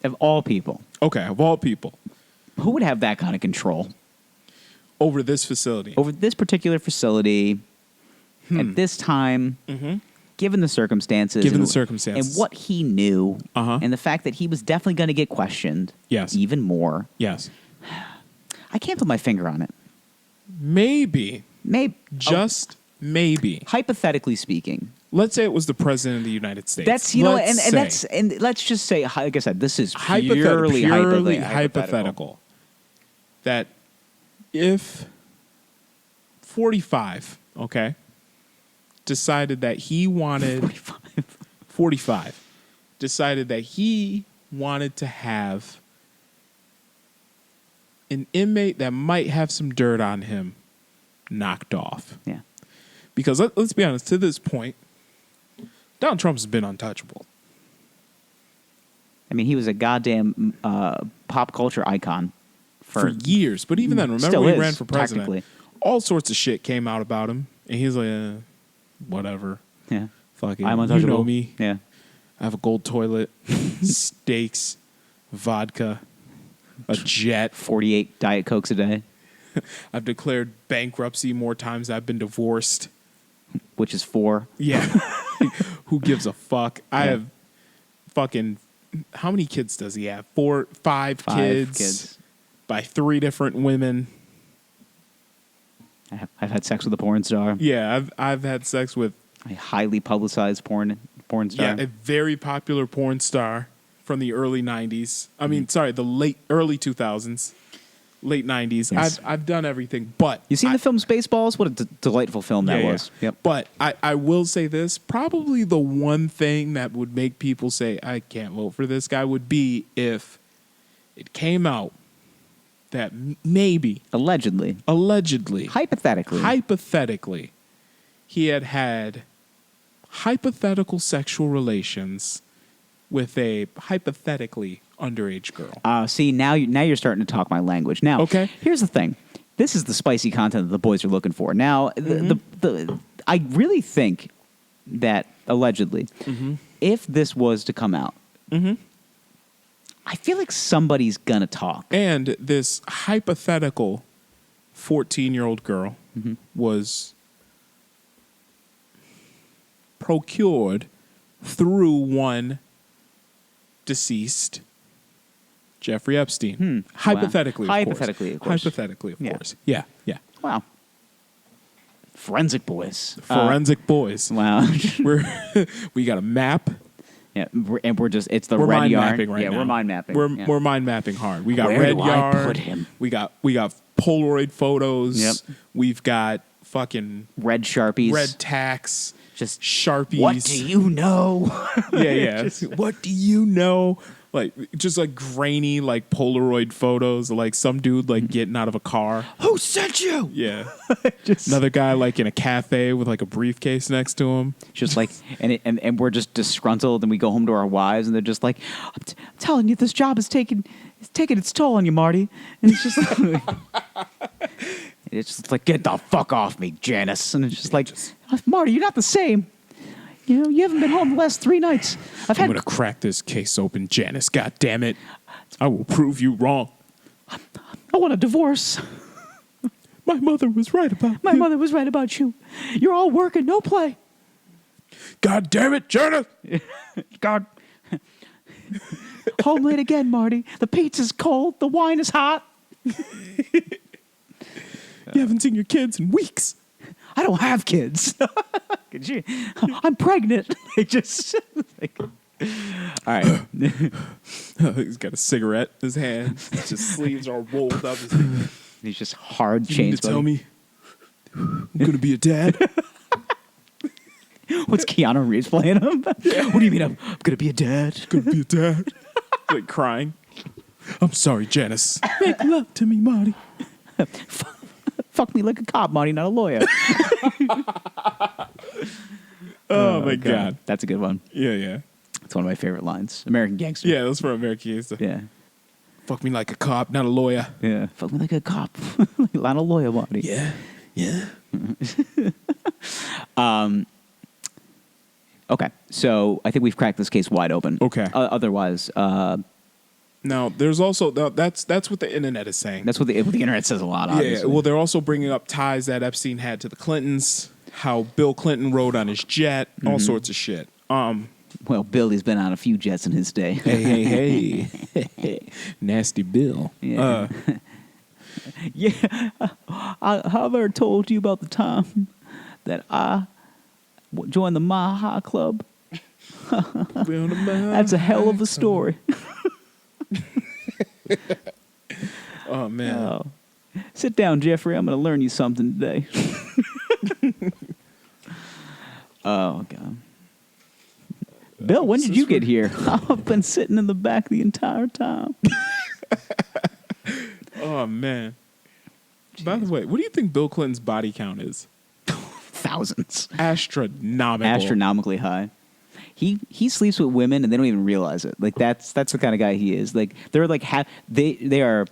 of all people, Okay, of all people, who would have that kind of control over this facility. over this particular facility at this time, given the circumstances? Given and, the circumstances. And what he knew, Uh-huh. and the fact that he was definitely going to get questioned Yes. even more. Yes. I can't put my finger on it. Maybe, Maybe, just maybe. hypothetically speaking. Let's say it was the president of the United States. That's, you know, and Let's that's, say. and let's just say, like I said, this is Hypothetical, purely hypothetical. That if 45, okay, decided that he wanted 45, decided that he wanted to have an inmate that might have some dirt on him knocked off. Yeah. Because let's be honest, to this point, Donald Trump has been untouchable. I mean, he was a goddamn pop culture icon For years. But even then, remember Still when he is, ran for president? technically. All sorts of shit came out about him. And he's like, whatever. Yeah. Fucking, I'm you untouchable. know me. Yeah. I have a gold toilet, steaks, vodka, a jet. 48 Diet Cokes a day, I've declared bankruptcy more times than I've been divorced. which is 4. Yeah. Who gives a fuck? I Yeah. have fucking, how many kids does he have? 5 5 kids by 3 different women. I've had sex with a porn star. Yeah, I've had sex with A highly publicized porn star. a very popular porn star from the early 90s. I mean, sorry, the early 2000s, late 90s. Yes. I've done everything, but You seen the film Spaceballs? What a delightful film that was. Yep. But I will say this, probably the one thing that would make people say, I can't vote for this guy would be if it came out that maybe, Allegedly. hypothetically, he had hypothetical sexual relations with a hypothetically underage girl. See, now you're starting to talk my language. Now, Okay. here's the thing. This is the spicy content that the boys are looking for. Now, I really think that allegedly, if this was to come out, I feel like somebody's gonna talk. And this hypothetical 14-year-old girl was procured through one deceased Jeffrey Epstein. Hypothetically, Wow. of course. Hypothetically, of course. Hypothetically, of Yeah. course. Yeah, yeah. Wow. Forensic boys. Forensic boys. Wow. We got a map. Yeah, we're just, it's the We're red mind yarn. mapping right yeah, now. we're mind mapping. Yeah. We're mind mapping hard. We got Where red do I yarn. put him? We got Polaroid photos. Yep. We've got fucking red Sharpies. red tacks. Just Sharpies. What do you know? Yeah. What do you know? Like just like grainy like Polaroid photos of like some dude like getting out of a car. Who sent you? Yeah. Just Another guy like in a cafe with like a briefcase next to him. just like, and we're just disgruntled, and we go home to our wives, and they're just like, I'm telling you, this job is taking its toll on you, Marty. And it's just like, it's just like, get the fuck off me, Janice. And it's just like, Marty, you're not the same. You know, you haven't been home the last 3 nights. I'm gonna crack this case open, Janice. God damn it. I will prove you wrong. I want a divorce. My mother was right about My mother was right about you. You're all work and no play. God damn it, Janice. God. Home late again, Marty. The pizza's cold. The wine is hot. You haven't seen your kids in weeks. I don't have kids. Could you? I'm pregnant. It just. All right. He's got a cigarette in his hand. His sleeves are rolled up. He's just hard You need chains. to tell me I'm gonna be a dad. What's Keanu Reeves playing him? What do you mean I'm gonna be a dad? Gonna be a dad. Like crying. I'm sorry, Janice. Make love to me, Marty. Fuck me like a cop, Marty, not a lawyer. Oh my God. That's a good one. Yeah. It's one of my favorite lines. American Gangster. Yeah, that's for American Gangster. Yeah. Fuck me like a cop, not a lawyer. Yeah. Fuck me like a cop. Not a lawyer, Marty. Yeah. Yeah. Okay, so I think we've cracked this case wide open. Okay. Otherwise, Now, there's also that's what the internet is saying. that's what the internet says a lot. Obviously. Yeah. Well, they're also bringing up ties that Epstein had to the Clintons, how Bill Clinton rode on his jet, all sorts of shit. Well, Billy's been on a few jets in his day. Hey, nasty Bill. Yeah. Yeah, I have ever told you about the time that I joined the Mile High Club. That's a hell of a story. Oh man. Oh. Sit down, Jeffrey. I'm going to learn you something today. Oh, God. Bill, when did you get here? I've been sitting in the back the entire time. Oh man. By the way, what do you think Bill Clinton's body count is? Thousands. Astronomical. High. He sleeps with women and they don't even realize it. Like that's the kind of guy he is. Like they're like they are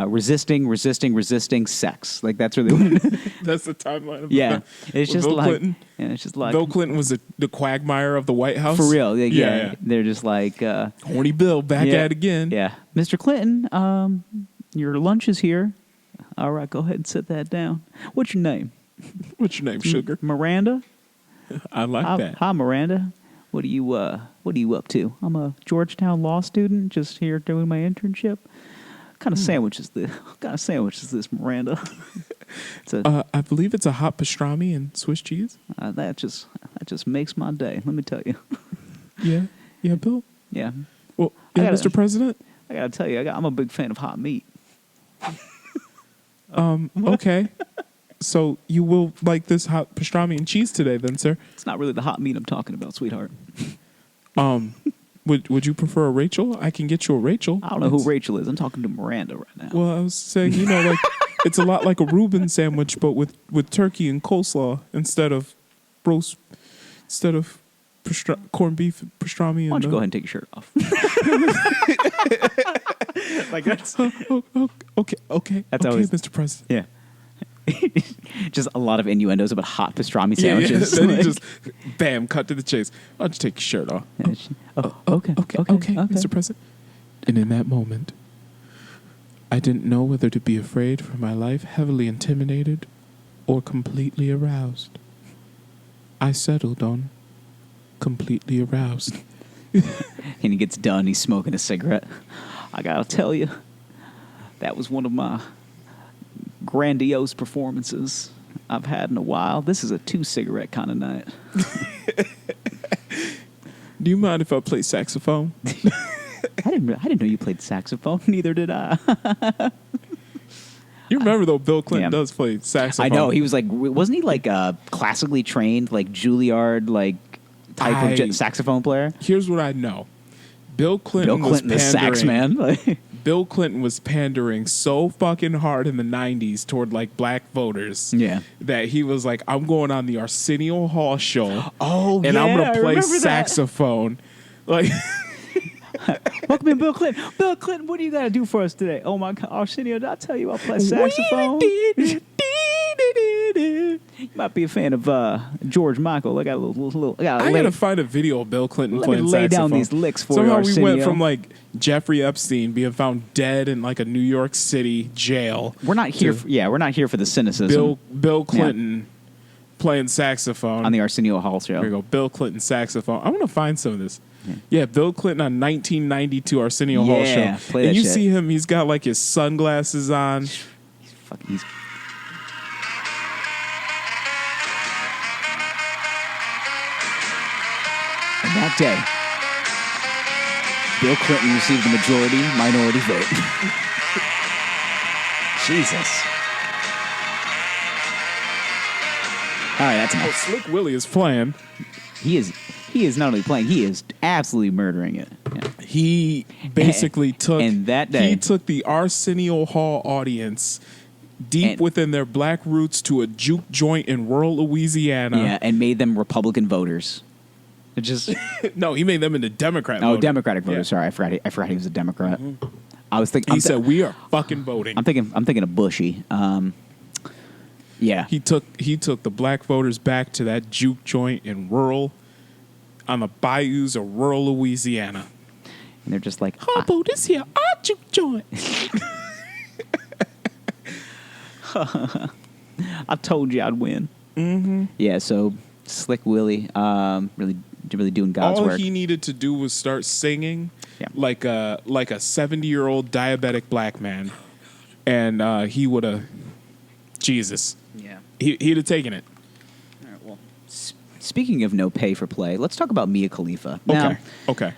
resisting sex. Like that's really That's the timeline of yeah. It's just Bill like Clinton. yeah, it's just like Bill Clinton was the quagmire of the White House. for real. Like, Yeah. They're just like Horny Bill back yeah, at it again. Yeah, Mr. Clinton, your lunch is here. All right, go ahead and set that down. What's your name? What's your name, Sugar? Miranda. I like that. Hi, Miranda. What are you up to? I'm a Georgetown law student, just here doing my internship. What kind of sandwich is this? What kind of sandwich is this, Miranda? I believe it's a hot pastrami and Swiss cheese. That just makes my day. Let me tell you. Yeah, Bill. Yeah. Well, I yeah, gotta- Mr. President. I gotta tell you, I'm a big fan of hot meat. Okay. So you will like this hot pastrami and cheese today, then, sir? It's not really the hot meat I'm talking about, sweetheart. Would you prefer a Rachel? I can get you a Rachel. I don't know who Rachel is. I'm talking to Miranda right now. Well, I was saying, like it's a lot like a Reuben sandwich, but with turkey and coleslaw instead of corned beef pastrami. Why don't you go ahead and take your shirt off? Like that's Okay. That's okay, always- Mr. President. yeah. Just a lot of innuendos about hot pastrami sandwiches. Then Like- you just bam, cut to the chase. Why don't you take your shirt off? Okay, Mr. President. And in that moment, I didn't know whether to be afraid for my life, heavily intimidated, or completely aroused. I settled on completely aroused. And he gets done. He's smoking a cigarette. I gotta tell you, that was one of my grandiose performances I've had in a while. This is a 2-cigarette kind of night. Do you mind if I play saxophone? I didn't know you played saxophone. Neither did I. You remember though, Bill Clinton Yeah. does play saxophone. I know he was like, wasn't he like a classically trained like Juilliard like type of saxophone player? Here's what I know. Bill Clinton, Bill Clinton, the was sax man. pandering. Bill Clinton was pandering so fucking hard in the 90s toward like black voters. Yeah. That he was like, I'm going on the Arsenio Hall show. Oh, and yeah, I'm I gonna play remember that. saxophone. Like Welcome in, Bill Clinton. Bill Clinton, what do you got to do for us today? Oh my God, Arsenio, did I tell you I play saxophone? You might be a fan of George Michael. I got a little. I gotta find a video of Bill Clinton Let me playing lay saxophone. down these licks for Somehow you, we went Arsenio. from like Jeffrey Epstein being found dead in like a New York City jail. We're not here. We're not here for the cynicism. Bill Clinton playing saxophone on the Arsenio Hall show. Here we go. Bill Clinton saxophone. I want to find some of this. Yeah, Bill Clinton on 1992 Arsenio Hall show. Play and that you shit. see him, he's got like his sunglasses on. He's And that day, Bill Clinton received the minority vote. Jesus. All right, that's Oh, enough. Slick Willie is playing. He is not only playing, he is absolutely murdering it. Yeah. He basically took and that day he took the Arsenio Hall audience deep within their black roots to a juke joint in rural Louisiana. Yeah, and made them Republican voters. It just No, he made them into Democrat voters. Democratic voters. Yeah. Sorry, I forgot he was a Democrat. I was thinking. He said, "We are fucking voting." I'm thinking of Bushy. Yeah. He took the black voters back to that juke joint on the bayous of rural Louisiana. And they're just like, Harpo, this here our juke joint. I told you I'd win. Mm-hmm. Yeah, so Slick Willie, really doing God's All work. he needed to do was start singing like a 70-year-old diabetic black man, and he would have, Jesus, he'd have taken it. All right, well, speaking of no pay for play, let's talk about Mia Khalifa. Okay.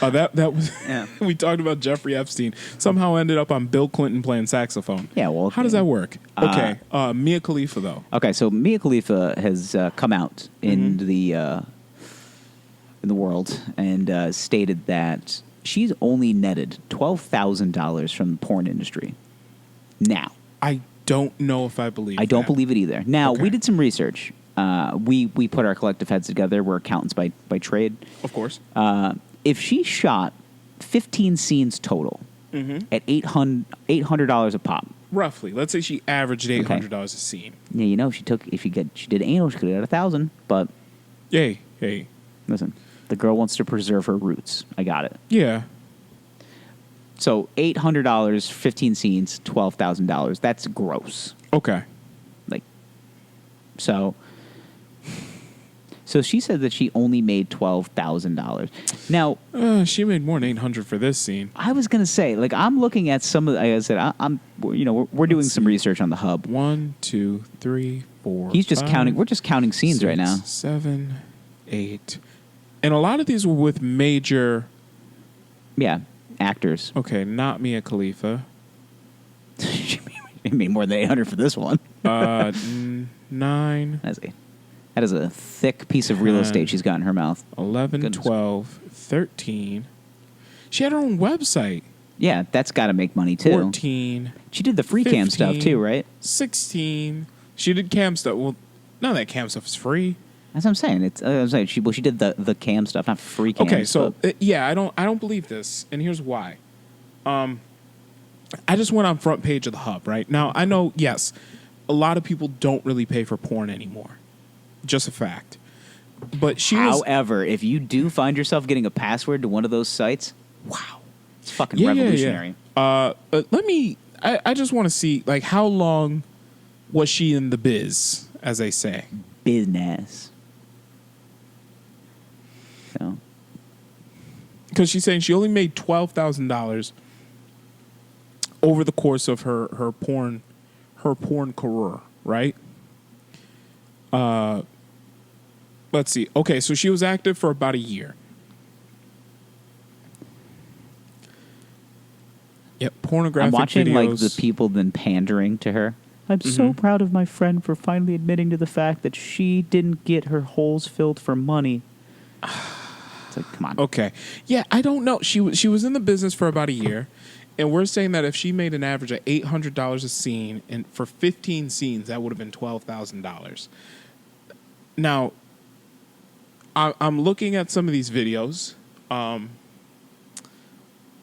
That was we talked about Jeffrey Epstein. Somehow ended up on Bill Clinton playing saxophone. Yeah, well, how does that work? Okay, Mia Khalifa though. Okay, so Mia Khalifa has come out in the world and stated that she's only netted $12,000 from the porn industry. Now, I don't know if I believe. I don't believe it either. Now, Okay. we did some research. We put our collective heads together. We're accountants by trade. Of course. If she shot 15 scenes total at $800 a pop. Roughly. Let's say she averaged $800 a scene. Yeah, you know, she did anal, she could have got 1,000. But Hey. listen, the girl wants to preserve her roots. I got it. Yeah. So $800, 15 scenes, $12,000. That's gross. Okay. Like, so she said that she only made $12,000. Now, she made more than $800 for this scene. I was gonna say, like, I'm looking at some of. Like I said, we're doing some research on the hub. 1, 2, 3, 4. He's just 5, counting. We're just counting scenes 6, right now. 7, 8, and a lot of these were with major. Yeah, actors. Okay, not Mia Khalifa. She made more than 800 for this one. 9. That is a thick piece of real estate she's got in her mouth. 11, Goodness. 12, 13. She had her own website. Yeah, that's got to make money too. 14. She did the free cam stuff 15, too, right? 16. She did cam stuff. Well, none of that cam stuff is free. That's what I'm saying. She did the cam stuff, not free cam. Okay, so I don't believe this, and here's why. I just went on front page of the hub right now. I know, yes, a lot of people don't really pay for porn anymore. Just a fact. But however, if you do find yourself getting a password to one of those sites, wow, it's fucking revolutionary. Yeah. I just want to see, like, how long was she in the biz, as they say? Business. So, because she's saying she only made $12,000 over the course of her porn career, right? Let's see. Okay, so she was active for about a year. Yep, pornographic I'm watching videos. like the people then pandering to her. I'm so proud of my friend for finally admitting to the fact that she didn't get her holes filled for money. It's like, come on. Okay. Yeah, I don't know. She was in the business for about a year, and we're saying that if she made an average of $800 a scene, and for 15 scenes, that would have been $12,000. Now, I'm looking at some of these videos.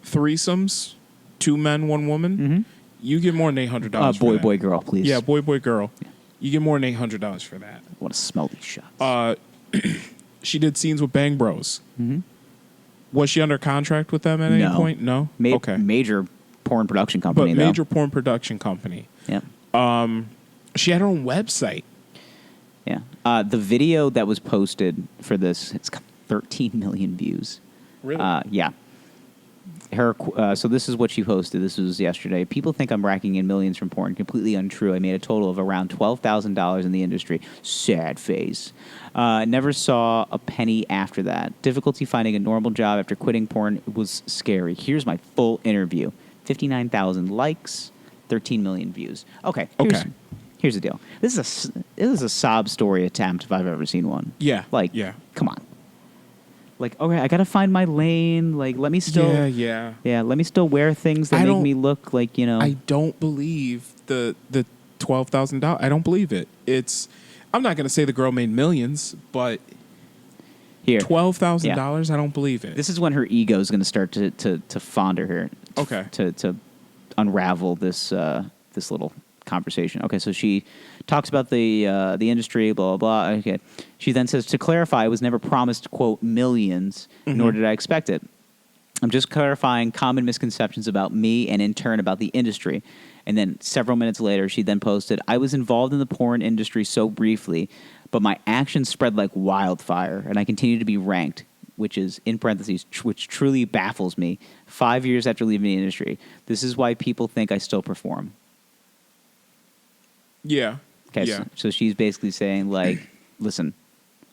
Threesomes, 2 men, 1 woman. Mm-hmm. You get more than $800. for that. Boy, girl, please. Yeah, boy, girl. Yeah. You get more than $800 for that. I want to smell these shots. She did scenes with Bang Bros. Mm-hmm. Was she under contract with them at any point? No. Okay. Major porn production company. But major porn production company. Yeah. She had her own website. Yeah. The video that was posted for this, it's got 13 million views. Really? Yeah. So this is what she posted. This was yesterday. People think I'm racking in millions from porn. Completely untrue. I made a total of around $12,000 in the industry. Sad face. Never saw a penny after that. Difficulty finding a normal job after quitting porn was scary. Here's my full interview. 59,000 likes, 13 million views. Okay. Here's the deal. This is a sob story attempt if I've ever seen one. Yeah. Yeah. Come on. Like, okay, I gotta find my lane. Like, let me still, yeah. Let me still wear things that make me look like, I don't believe the $12,000. I don't believe it. I'm not gonna say the girl made millions, but here $12,000. I don't believe it. This is when her ego is gonna start to fonder her. Okay. To unravel this little conversation. Okay, so she talks about the industry, blah, blah, blah. Okay. She then says, to clarify, I was never promised, quote, millions, nor did I expect it. I'm just clarifying common misconceptions about me and in turn about the industry. And then several minutes later, she then posted, I was involved in the porn industry so briefly, but my actions spread like wildfire, and I continue to be ranked, which is, in parentheses, which truly baffles me, 5 years after leaving the industry. This is why people think I still perform. Yeah. Okay, Yeah. so she's basically saying, like, listen,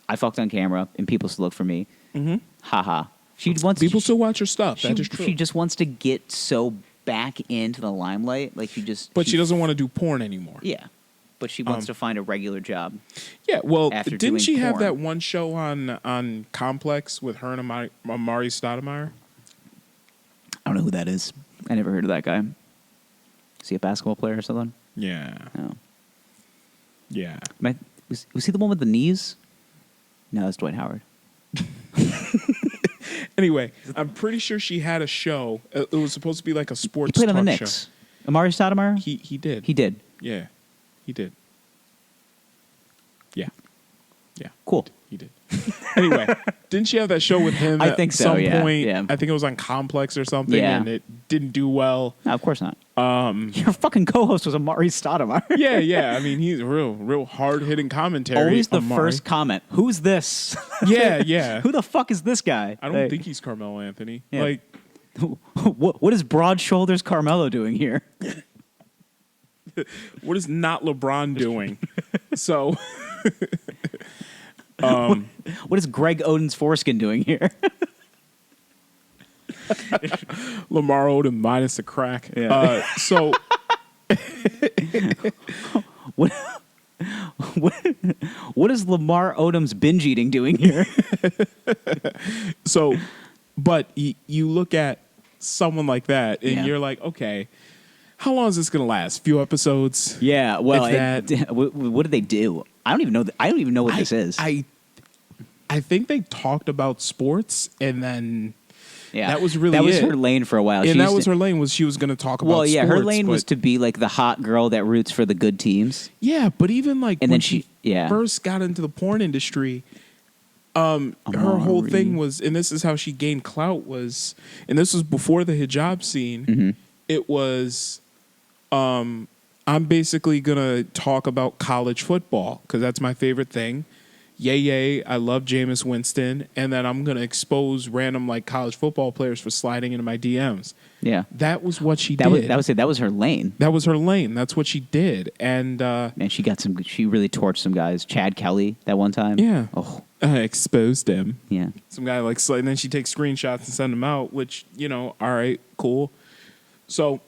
I fucked on camera, and people still look for me. Mm-hmm. Ha. People still watch her stuff. That is true. She just wants to get so back into the limelight. Like, she doesn't want to do porn anymore. Yeah. But she wants to find a regular job. Yeah, well, after didn't she have porn. that one show on Complex with her and Amari Stoudemire? I don't know who that is. I never heard of that guy. Is he a basketball player or something? Yeah. No. Yeah. Was he the one with the knees? No, that's Dwight Howard. Anyway, I'm pretty sure she had a show. It was supposed to be like a sports He played on the talk Knicks. show. Amari Stoudemire? He did. He did. Yeah. He did. Yeah. Yeah. Cool. He did. Anyway, didn't she have that show with him I at think so, some yeah, point? yeah. I think it was on Complex or something, Yeah. and it didn't do well. No, of course not. Your fucking co-host was Amari Stoudemire. Yeah. I mean, he's real hard-hitting commentary. Always the Amari. first comment. Who's this? Yeah. Who the fuck is this guy? I don't think he's Carmelo Anthony. Yeah. Like, what is broad shoulders Carmelo doing here? what is not LeBron doing? So, What is Greg Oden's foreskin doing here? Lamar Odom minus the crack. Yeah. So, what is Lamar Odom's binge eating doing here? so, but you look at someone like that, and you're like, okay, how long is this going to last? Few episodes? Yeah. Well, If what did they do? I don't even know. I don't even know what this is. I think they talked about sports, and then Yeah, that was really that was it. her lane for a while. And that was her lane. Was she was going to talk about? Well, yeah, her sports, lane was but- to be like the hot girl that roots for the good teams. Yeah, but even like And when then she- yeah. first got into the porn industry, her whole thing was, and this is how she gained clout was, and this was before the hijab scene. Mm-hmm. It was, I'm basically gonna talk about college football because that's my favorite thing. Yay! I love Jameis Winston, and then I'm gonna expose random like college football players for sliding into my DMs. Yeah, That was what she that did. was it. That was her lane. That was her lane. That's what she did, and And she got some. She really torched some guys. Chad Kelly that one time. yeah, Oh, I exposed him. yeah. Some guy like slid, and then she takes screenshots and send them out, which all right, cool. So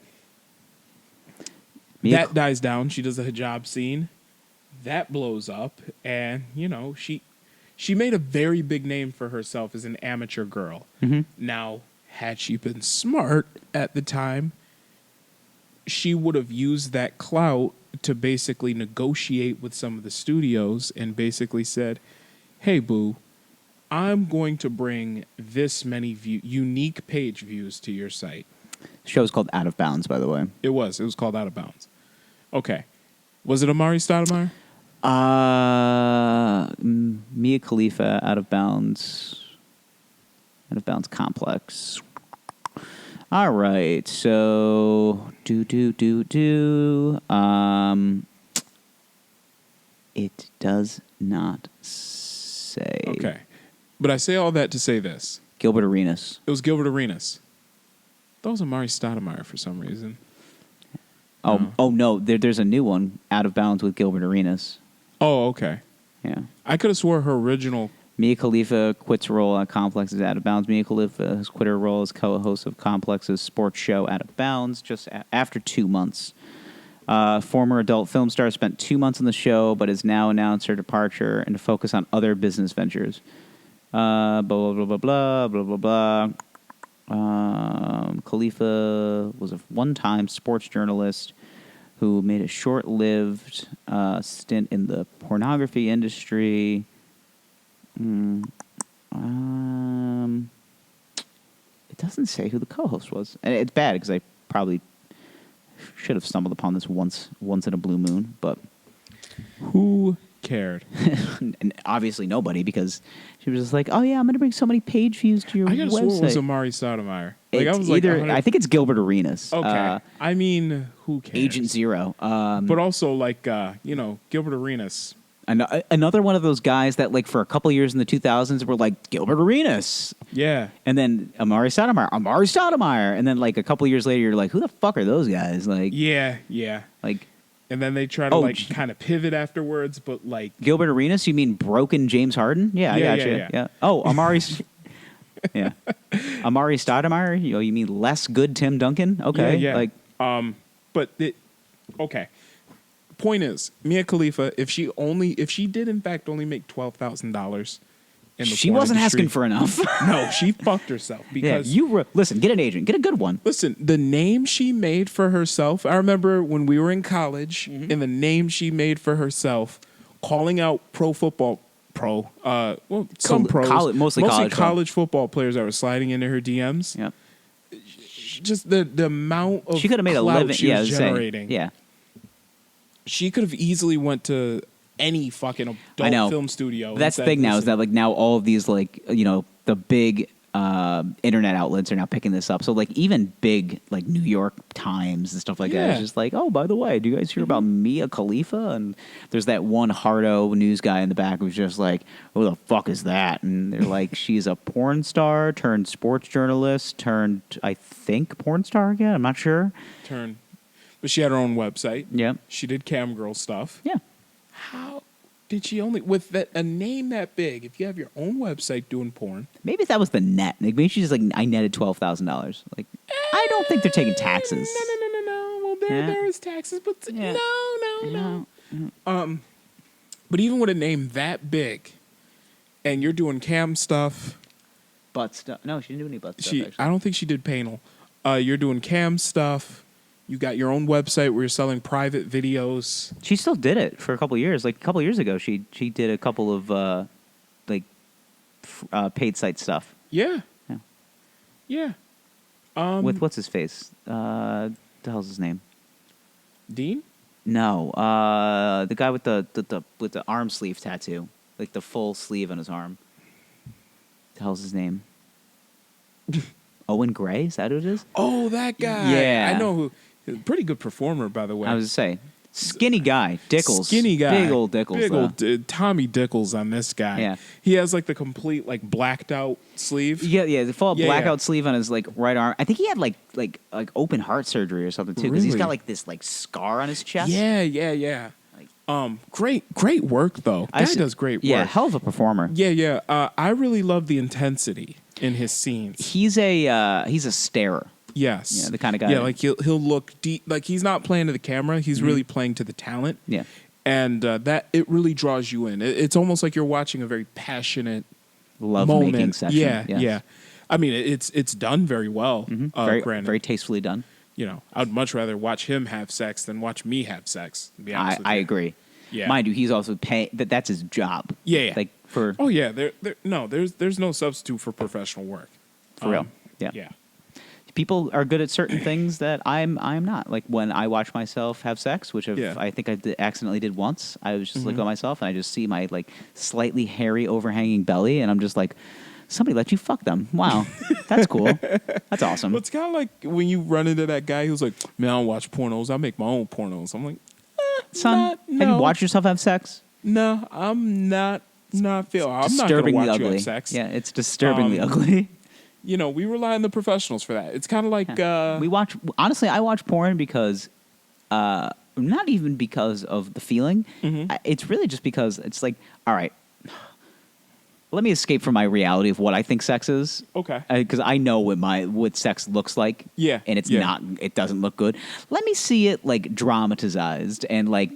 that dies down. She does the hijab scene. That blows up, and she made a very big name for herself as an amateur girl. Mm-hmm. Now, had she been smart at the time, she would have used that clout to basically negotiate with some of the studios and basically said, "Hey, boo, I'm going to bring this many unique page views to your site." The show is called Out of Bounds, by the way. It was called Out of Bounds. Okay. Was it Amari Stoudemire? Mia Khalifa, Out of Bounds Complex. All right, so it does not say. Okay. But I say all that to say this. Gilbert Arenas. It was Gilbert Arenas. That was Amari Stoudemire for some reason. Oh no, there's a new one, Out of Bounds with Gilbert Arenas. Oh, okay. Yeah. I could have swore her original. Mia Khalifa quits her role on Complex's Out of Bounds. Mia Khalifa has quit her role as co-host of Complex's sports show Out of Bounds just after 2 months. Former adult film star spent 2 months on the show, but has now announced her departure and to focus on other business ventures. Blah, blah, blah, blah, blah, blah, blah, blah. Khalifa was a one-time sports journalist who made a short-lived stint in the pornography industry. It doesn't say who the co-host was. And it's bad because I probably should have stumbled upon this once in a blue moon, but Who cared? and obviously nobody, because she was just like, "Oh yeah, I'm going to bring so many page views to your I guess website." it was Amari Stoudemire. Like, It's I was either, like, I think it's Gilbert Arenas. okay. I mean, who cares? Agent Zero. But also, like, Gilbert Arenas. Another one of those guys that, like, for a couple years in the 2000s were like Gilbert Arenas. Yeah. And then Amari Stoudemire. And then, like, a couple years later, you're like, who the fuck are those guys? Like, Yeah. like And then they try to, kind of pivot afterwards, but, like... Gilbert Arenas, you mean broken James Harden? Yeah, I got you. Yeah. Oh, Amari... yeah. Amari Stoudemire? You mean less good Tim Duncan? Okay. Yeah. Like, okay. Point is, Mia Khalifa, if she did in fact only make $12,000 in the she porn wasn't industry, asking for enough. no, she fucked herself because listen, get an agent, get a good one. listen, the name she made for herself. I remember when we were in college, and the name she made for herself, calling out some pros, mostly college football players that were sliding into her DMs. Yeah. Just the amount of She could have made a clout living. she was generating. Yeah. She could have easily went to any fucking adult film studio. That's the thing now, is that, like, now all of these, like, the big internet outlets are now picking this up. So, like, even big, like, New York Times and stuff like that is just like, oh, by the way, do you guys hear about Mia Khalifa? And there's that one hardo news guy in the back who's just like, who the fuck is that? And they're like, she's a porn star turned sports journalist turned, I think, porn star again. I'm not sure. But she had her own website. Yeah. She did cam girl stuff. Yeah. How did she only, with a name that big, if you have your own website doing porn? Maybe that was the net. Like, maybe she's like, I netted $12,000. Like, I don't think they're taking taxes. No. Well, there is taxes, but no. But even with a name that big, and you're doing cam stuff. Butt stuff. No, she didn't do any butt stuff, actually. I don't think she did panel. You're doing cam stuff. You got your own website where you're selling private videos. She still did it for a couple of years. Like, a couple of years ago, she did a couple of paid site stuff. Yeah. With what's his face? The hell's his name? Dean? No, the guy with the arm sleeve tattoo, like the full sleeve on his arm. The hell's his name? Owen Gray? Is that who it is? Oh, that guy. Yeah, I know who. Pretty good performer, by the way. I was to say, skinny guy, Dickles, skinny guy, big old Dickles, big old Tommy Dickles on this guy. Yeah, he has like the complete like blacked out sleeve. Yeah, the full blackout sleeve on his like right arm. I think he had like open heart surgery or something too, because he's got like this like scar on his chest. Yeah. Great work though. Guy does great work. Yeah, hell of a performer. Yeah. I really love the intensity in his scenes. He's a starer. Yes. Yeah, the kind of guy. Yeah, like he'll look deep. Like he's not playing to the camera. He's really playing to the talent. Yeah. And that it really draws you in. It's almost like you're watching a very passionate love-making session. Yeah. I mean, it's done very well. Very tastefully done. I'd much rather watch him have sex than watch me have sex. To be honest with you. I agree. Yeah. Mind you, he's also paying. That's his job. Yeah. Like for. Oh yeah. There's no substitute for professional work. For real. Yeah. Yeah. People are good at certain things that I'm not. Like when I watch myself have sex, which I think I accidentally did once. I was just like on myself, and I just see my like slightly hairy, overhanging belly, and I'm just like, somebody let you fuck them. Wow, that's cool. That's awesome. But it's kind of like when you run into that guy who's like, man, I don't watch pornos. I make my own pornos. I'm like, son, have you watched yourself have sex? No, I'm not. I'm not going to watch you have sex. Yeah, it's disturbingly ugly. We rely on the professionals for that. It's kind of like Honestly, I watch porn because, not even because of the feeling. It's really just because it's like, all right, let me escape from my reality of what I think sex is. Okay. Because I know what sex looks like. Yeah. And it's not. It doesn't look good. Let me see it like dramatized and like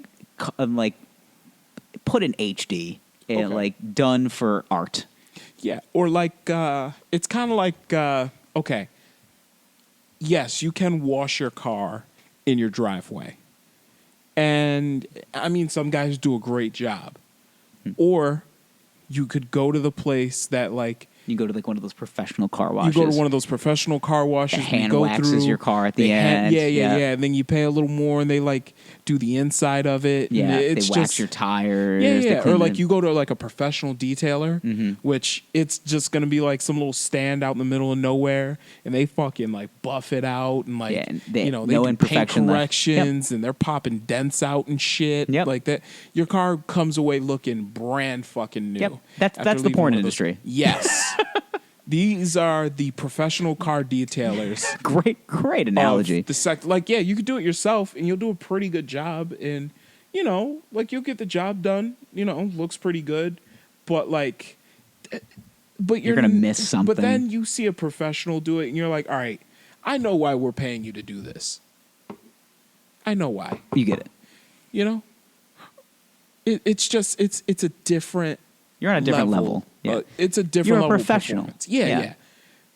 put in HD and like done for art. Yeah, or like, it's kind of like, okay, yes, you can wash your car in your driveway. And, I mean, some guys do a great job. Or you could go to the place that, like, You go to like one of those professional car You washes. go to one of those professional car washes. That hand you go waxes through, your car at the they end. Yeah. And then you pay a little more, and they like do the inside of it. Yeah, and they it's wax just, your tires. Yeah, they yeah. clean Or like the- you go to like a professional detailer, which it's just gonna be like some little stand out in the middle of nowhere, and they fucking like buff it out and like and they no do paint imperfection left. corrections and they're popping dents out and shit. Yep. Like that. Your car comes away looking brand fucking new. Yep. after That's the leaving porn one of those- industry. Yes. These are the professional car detailers. Great analogy. Of the sector. Like, yeah, you could do it yourself and you'll do a pretty good job. And, you know, like you'll get the job done, you know, looks pretty good. But like, but You're gonna miss something. But then you see a professional do it and you're like, all right, I know why we're paying you to do this. I know why. You get it. You know? It's just, it's a different You're on a different level. Yeah. It's a different You're a level of professional. performance. Yeah, Yeah. yeah.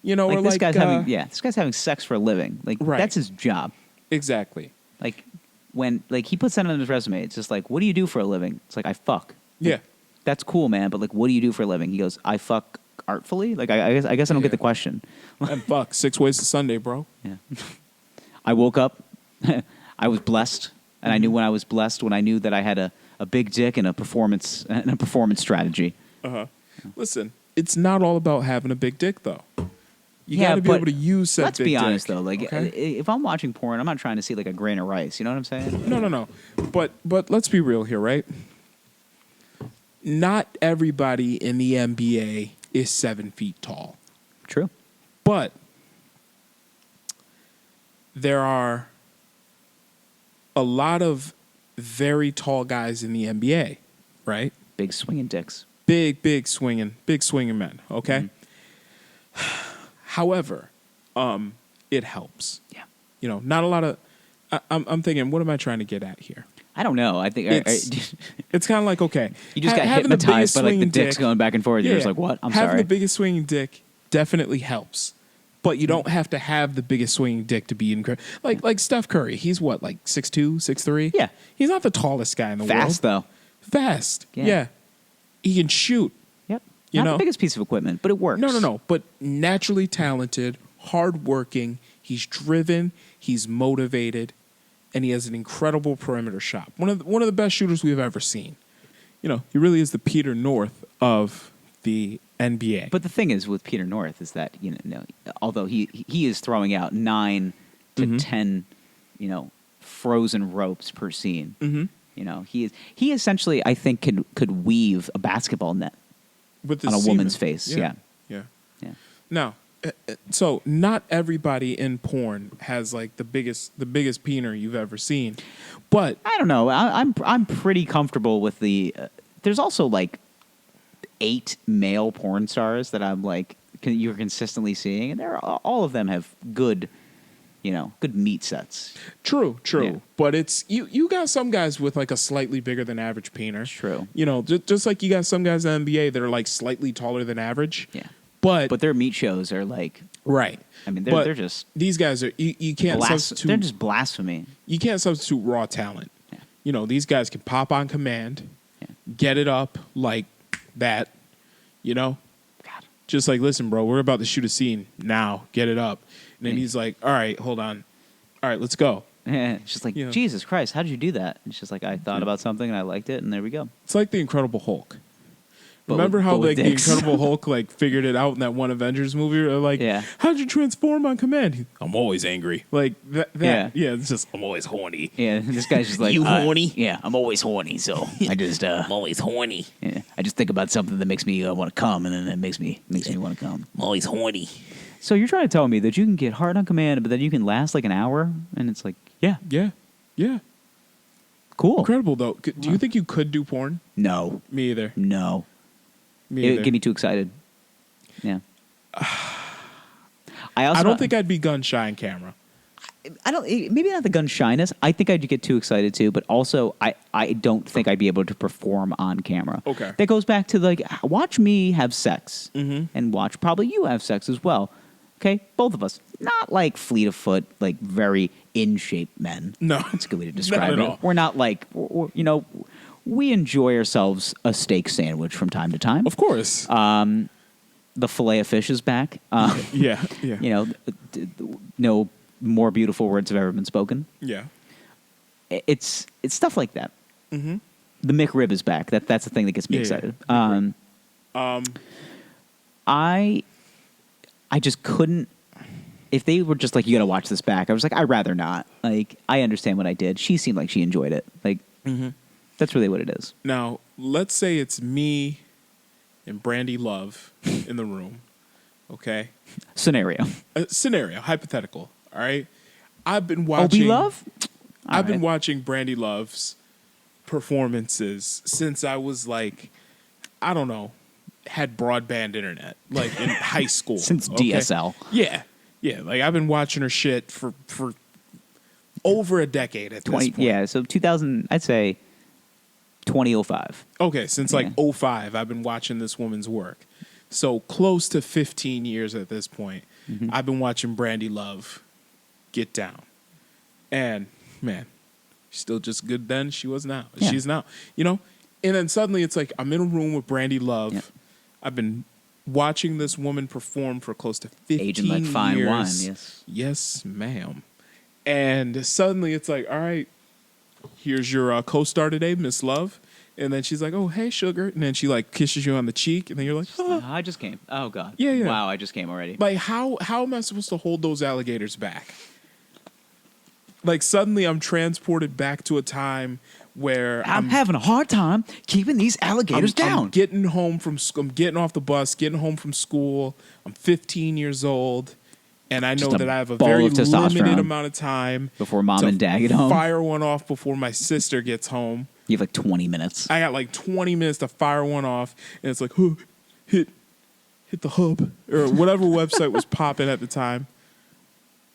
You know, Like or this like guy's having sex for a living. Like Right. that's his job. Exactly. Like when like he puts that on his resume, it's just like, what do you do for a living? It's like I fuck. Like, Yeah. that's cool, man. But like, what do you do for a living? He goes, I fuck artfully. Like I guess I don't get the question. And fuck, 6 ways to Sunday, bro. Yeah. I woke up. I was blessed, and I knew when I was blessed when I knew that I had a big dick and a performance strategy. Listen, it's not all about having a big dick, though. You Yeah, got to be but able to use said Let's big be honest dick, though. Like okay? if I'm watching porn, I'm not trying to see like a grain of rice. You know what I'm saying? No. But let's be real here, right? Not everybody in the NBA is 7 feet tall, True. but there are a lot of very tall guys in the NBA, right? Big swinging dicks. Big swinging men. Okay. However, it helps. Yeah. You know, not a lot of. I'm thinking, what am I trying to get at here? I don't know. I think It's kind of like, okay, you just got having the hypnotized biggest by like the swinging dicks dick- going back and forth. You're just like, what? I'm having sorry. the biggest swinging dick definitely helps, but you don't have to have the biggest swinging dick to be incredible. Like Steph Curry, he's what, like 6'2", 6'3"? Yeah. He's not the tallest guy in the world. Fast though. Fast. Yeah. Yeah. He can shoot. Yep. You Not know? the biggest piece of equipment, but it works. No. But naturally talented, hardworking. He's driven. He's motivated, and he has an incredible perimeter shot. One of the best shooters we've ever seen. You know, he really is the Peter North of the NBA. But the thing is with Peter North is that although he is throwing out 9 to 10, frozen ropes per scene. Mm-hmm. He essentially I think could weave a basketball net with on a woman's face. Yeah. Now, so not everybody in porn has like the biggest peener you've ever seen, but I don't know. I'm pretty comfortable with the. There's also like 8 male porn stars that I'm like you're consistently seeing, and all of them have good meat sets. True. Yeah. But it's you got some guys with like a slightly bigger than average peener. True. You know, just like you got some guys in the NBA that are like slightly taller than average. Yeah. But their meat shows are like. Right. I mean, But they're just these guys are you can't substitute. They're just blasphemy. You can't substitute raw talent. Yeah. You know, these guys can pop on command, Yeah. get it up like that. You know, God. just like, listen, bro, we're about to shoot a scene now. Get it up. And then Yeah. he's like, all right, hold on. All right, let's go. Yeah, it's just like, Yeah. Jesus Christ, how did you do that? It's just like, I thought about something and I liked it, and there we go. It's like the Incredible Hulk. But Remember with- how but with like the dicks. Incredible Hulk like figured it out in that one Avengers movie? Or, like, Yeah. how'd you transform on command? I'm always angry. Like that. Yeah. Yeah. It's just I'm always horny. Yeah, this guy's just like, You horny? Yeah, I'm always horny, so I just, I'm always horny. yeah, I just think about something that makes me want to come, and then it makes me want to come. I'm always horny. So you're trying to tell me that you can get hard on command, but then you can last like an hour, and it's like, yeah, Yeah. cool. Incredible though. Do you think you could do porn? No, Me either. no, Me it either. would get me too excited. Yeah. I don't think I'd be gun shy on camera. I don't. Maybe not the gun shyness. I think I'd get too excited too. But also, I don't think I'd be able to perform on camera. Okay. That goes back to like, watch me have sex, Mm-hmm. and watch probably you have sex as well. Okay, both of us, not like fleet of foot, like very in shape men. No. That's a good way to Not describe at it. all. We're not like, we enjoy ourselves a steak sandwich from time to time. Of course. the fillet of fish is back. Yeah. You know, no more beautiful words have ever been spoken. Yeah. It's stuff like that. Mm-hmm. The McRib is back. That's the thing that gets me excited. I just couldn't. If they were just like, you got to watch this back, I was like, I'd rather not. Like, I understand what I did. She seemed like she enjoyed it. Like, that's really what it is. Now, let's say it's me and Brandy Love in the room. Okay. Scenario, hypothetical. All right. I've been watching. Obi Love. I've been watching Brandy Love's performances since I was like, I don't know, had broadband internet, like in high school. Since DSL. Yeah. Yeah. Like I've been watching her shit for over a decade at this point. Yeah. So 2000, I'd say 2005. Okay. Since like 05, I've been watching this woman's work. So close to 15 years at this point, I've been watching Brandy Love get down. And man, she's still just good then. She was now. Yeah. She's now. You know? And then suddenly it's like I'm in a room with Brandy Love. Yeah. I've been watching this woman perform for close to 15 Aging like fine years. wine, yes. Yes, ma'am. And suddenly it's like, all right, here's your co-star today, Miss Love. And then she's like, oh, hey, sugar. And then she like kisses you on the cheek. And then you're like, oh. I just came. Oh, God. Yeah. Wow, I just came already. Like, how am I supposed to hold those alligators back? Like, suddenly I'm transported back to a time where I'm having a hard time keeping these alligators down. I'm getting home from I'm getting off the bus, getting home from school. I'm 15 years old, and I know that I have a very limited amount of time before mom and dad get home. Fire one off before my sister gets home. You have like 20 minutes. I got like 20 minutes to fire one off, and it's like, hit the hub or whatever website was popping at the time.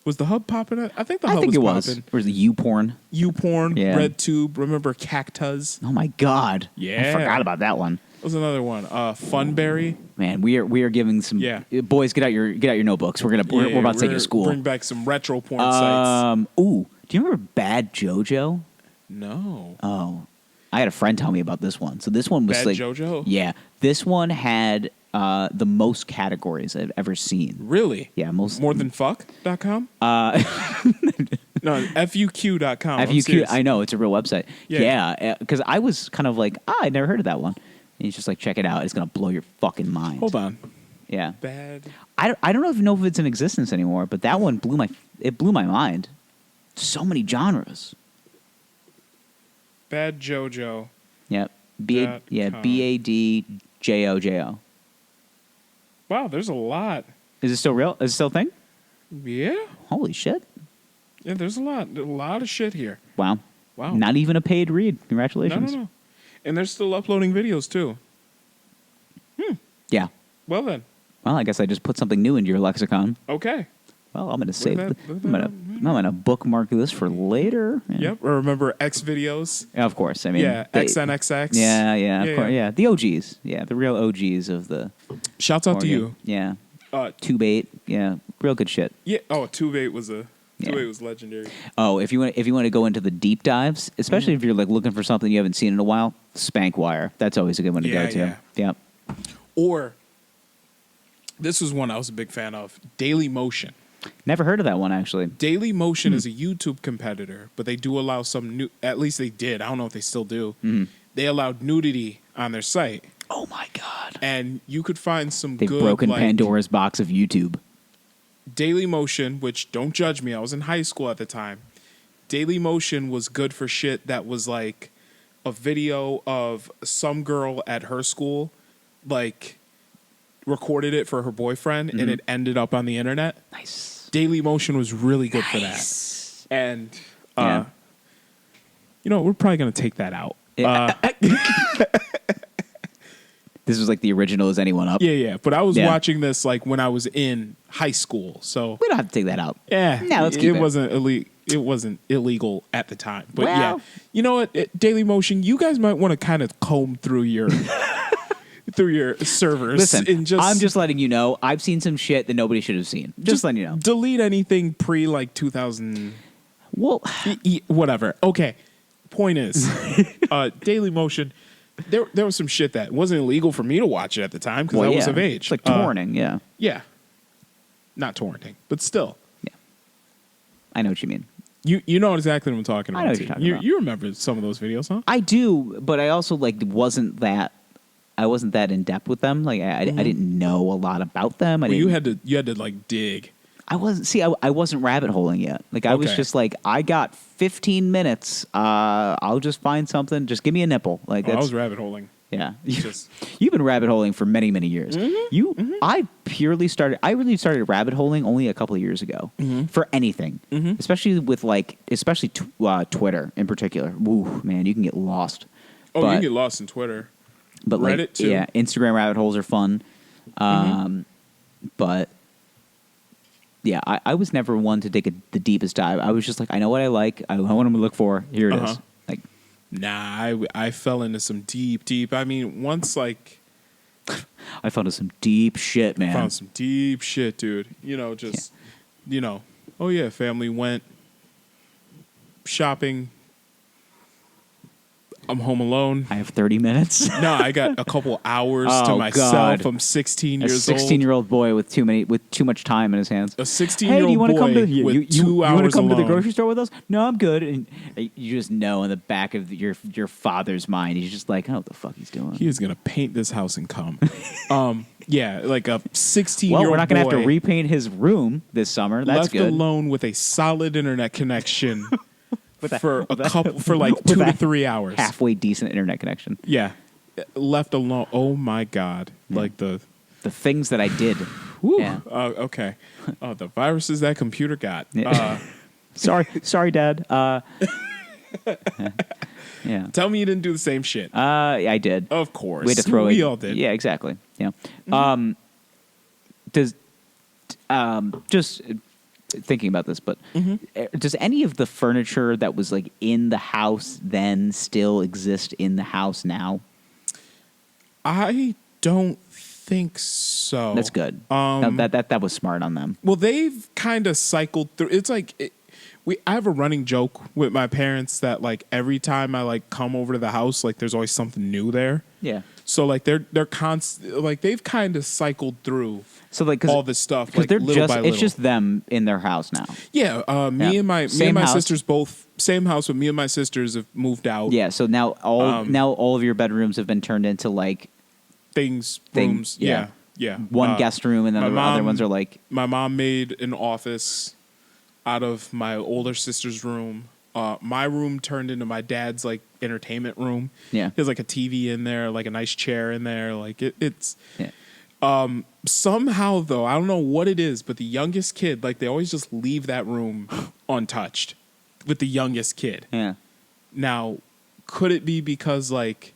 Was the hub popping? I think the hub was popping. Where's the YouPorn? YouPorn, Yeah. RedTube. Remember Cactus? Oh my God! Yeah, I forgot about that one. That was another one. Funberry. Man, we are giving some. Yeah. Boys, get out your notebooks. We're about to take you to school. Bring back some retro porn sites. Ooh, do you remember Bad JoJo? No. Oh, I had a friend tell me about this one. So this one was Bad like JoJo? Yeah, this one had the most categories I've ever seen. Really? Yeah, more than fuck.com? No, fuq.com. FUQ, I know, it's a real website. Yeah, because I was kind of like, I'd never heard of that one. And he's just like, check it out. It's going to blow your fucking mind. Hold on. Yeah. Bad. I don't know if it's in existence anymore, but that one blew my mind. So many genres. Bad JoJo. Yep. BADJOJO. Wow, there's a lot. Is it still real? Is it still a thing? Yeah. Holy shit. Yeah, there's a lot of shit here. Wow. Wow. Not even a paid read. Congratulations. No. And they're still uploading videos too. Yeah. Well then. Well, I guess I just put something new into your lexicon. Okay. Well, I'm going to save it. I'm going to bookmark this for later. Yeah. Yep. Or remember X videos? Yeah, of course. I mean, XNXX. Yeah, of course. Yeah, the OGs. Yeah, the real OGs of the. Shouts out to you. Yeah. Tube 8. Yeah, real good shit. Yeah. Oh, Tube 8 was legendary. Oh, if you want to go into the deep dives, especially if you're like looking for something you haven't seen in a while, Spankwire. That's always a good one to go to. Yeah. Yep. Or this was one I was a big fan of, Daily Motion. Never heard of that one, actually. Daily Motion is a YouTube competitor, but they do allow some new. At least they did. I don't know if they still do. They allowed nudity on their site. Oh my God! And you could find some They've good. broken Pandora's box of YouTube. Daily Motion, which don't judge me, I was in high school at the time. Daily Motion was good for shit that was like a video of some girl at her school, like recorded it for her boyfriend, and it ended up on the internet. Nice. Daily Motion was really good for that. And, we're probably going to take that out. This was like the original Is Anyone Up? Yeah. But I was watching this like when I was in high school. So we don't have to take that out. Yeah. No, let's keep it. It wasn't illegal at the time. But you know what? Daily Motion, you guys might want to kind of comb through your... through your servers. Listen, I'm just letting you know, I've seen some shit that nobody should have seen. Just letting you know. Delete anything pre like 2000. Well, whatever. Okay. Point is, Daily Motion, there was some shit that wasn't illegal for me to watch it at the time because I was of age. It's like torrenting, yeah. Yeah. Not torrenting, but still. Yeah. I know what you mean. You know exactly what I'm talking about. I know what you're talking about. You remember some of those videos, huh? I do, but I also wasn't that in depth with them. Like I didn't know a lot about them. You had to like dig. I wasn't rabbit holing yet. Like I was just like, I got 15 minutes. I'll just find something. Just give me a nipple. Like I was rabbit holing. Yeah, you've been rabbit holing for many, many years. Mm-hmm. I really started rabbit holing only a couple of years ago for anything, especially with Twitter in particular. Woo, man, you can get lost. Oh, you can get lost in Twitter. But Reddit too. Yeah, Instagram rabbit holes are fun. But yeah, I was never one to take the deepest dive. I was just like, I know what I like. I know what I'm gonna look for. Here it is. Like. Nah, I fell into some deep. I mean, once like I found some deep shit, man. Found some deep shit, dude. Oh yeah, family went shopping. I'm home alone. I have 30 minutes. No, I got a couple hours to myself. God. I'm 16 years old. A 16-year-old boy with too much time in his hands. A 16-year-old boy with 2 hours You want to come alone. to the grocery store with us? No, I'm good. And you just know in the back of your father's mind, he's just like, I don't know what the fuck he's doing. He is going to paint this house and come. Yeah, like a 16-year-old Well, we're not going to have to boy repaint his room this summer. That's left good. alone with a solid internet connection for like 2 with to 3 hours. Halfway decent internet connection. Yeah. Left alone. Oh my God. Like the things that I did. Yeah. Okay. Oh, the viruses that computer got. Sorry, Dad. Yeah. Tell me you didn't do the same shit. I did. Of course. We had to throw we all did. Yeah, exactly. Yeah. Just thinking about this, but does any of the furniture that was like in the house then still exist in the house now? I don't think so. That's good. That was smart on them. Well, they've kind of cycled through. It's like I have a running joke with my parents that like every time I like come over to the house, like there's always something new there. Yeah. So like they're constant, like they've kind of cycled through. So like all this stuff, like they're little by little. It's just them in their house now. Yeah, me and my sisters both same house, but me and my sisters have moved out. Yeah, so now all of your bedrooms have been turned into like rooms. Yeah. One guest room, and then the other ones are like. My mom made an office out of my older sister's room. My room turned into my dad's like entertainment room. Yeah, there's like a TV in there, like a nice chair in there. Like it's. Yeah. Somehow though, I don't know what it is, but the youngest kid, like they always just leave that room untouched with the youngest kid. Yeah. Now, could it be because like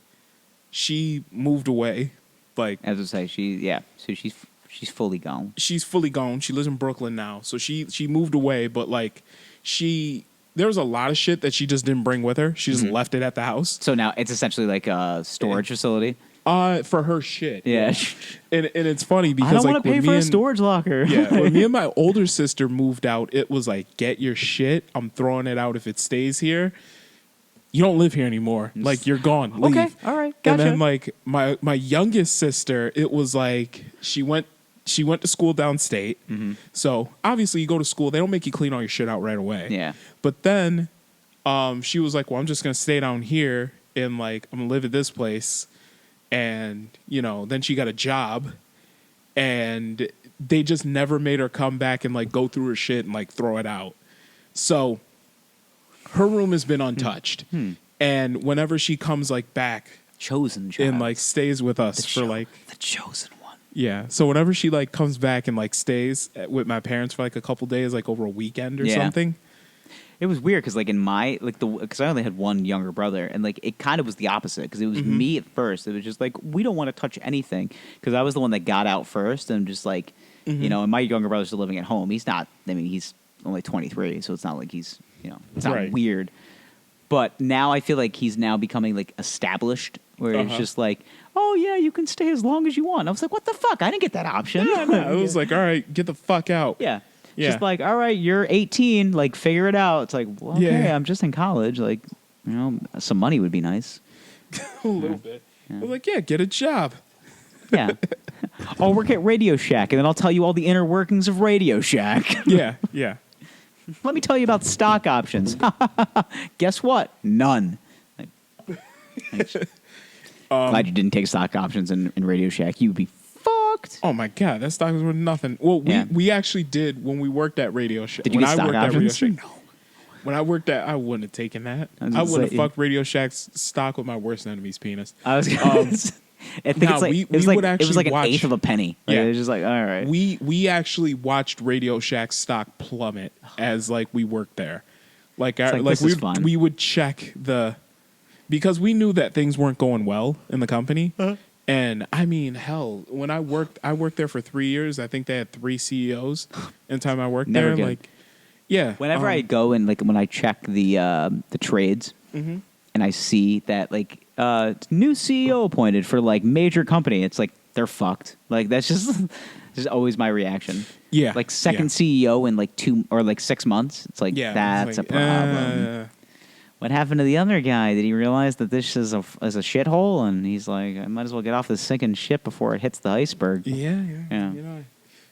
she moved away? Like as I say, so she's fully gone. She's fully gone. She lives in Brooklyn now. So she moved away, but like there was a lot of shit that she just didn't bring with her. She just left it at the house. So now it's essentially like a storage facility. For her shit. Yeah. And it's funny because I don't like want to pay for a storage locker. Yeah. When me and my older sister moved out, it was like, get your shit. I'm throwing it out if it stays here. You don't live here anymore. Like you're gone. Leave. Okay. All right. Gotcha. And then like my youngest sister, it was like she went to school downstate. Mm-hmm. So obviously you go to school, they don't make you clean all your shit out right away. Yeah. But then she was like, well, I'm just gonna stay down here and like I'm gonna live at this place. And, then she got a job and they just never made her come back and like go through her shit and like throw it out. So her room has been untouched. And whenever she comes like back chosen child. And like stays with us the chosen one. Yeah. So whenever she like comes back and like stays with my parents for like a couple days, like over a weekend or something. It was weird because, like, in my, like, because I only had one younger brother, and, like, it kind of was the opposite because it was me at first. It was just like, we don't want to touch anything because I was the one that got out first and just, like, and my younger brother's still living at home. He's not, he's only 23, so it's not like he's, it's not weird. But now I feel like he's now becoming, like, established where it's just like, oh, yeah, you can stay as long as you want. I was like, what the fuck? I didn't get that option. Yeah, no. It was like, all right, get the fuck out. Yeah. Just like, all right, you're 18, like, figure it out. It's like, well, okay, I'm just in college. Like, some money would be nice. A little bit. I was like, yeah, get a job. Yeah. I'll work at Radio Shack, and then I'll tell you all the inner workings of Radio Shack. Yeah, yeah. Let me tell you about stock options. Guess what? None. Glad you didn't take stock options in Radio Shack. You'd be fucked. Oh my god, that stock was worth nothing. Well, we actually did when we worked at Radio Shack. Did you get stock options? No. When I worked at, I wouldn't have taken that. I would have fucked Radio Shack's stock with my worst enemy's penis. I was. I think it's like it was like an eighth of a penny. Like, it was just like, all right. We actually watched Radio Shack's stock plummet as like we worked there. We would check because we knew that things weren't going well in the company. And I mean, hell, when I worked there for 3 years. I think they had 3 CEOs in the time I worked there. Good. Like, yeah. Whenever I go and like when I check the trades, and I see that like new CEO appointed for like major company, it's like they're fucked. Like that's just always my reaction. Yeah. Like second CEO in like 2 or like 6 months. It's like that's like, a problem. What happened to the other guy? Did he realize that this is a shithole? And he's like, I might as well get off this sinking ship before it hits the iceberg. Yeah. You know, I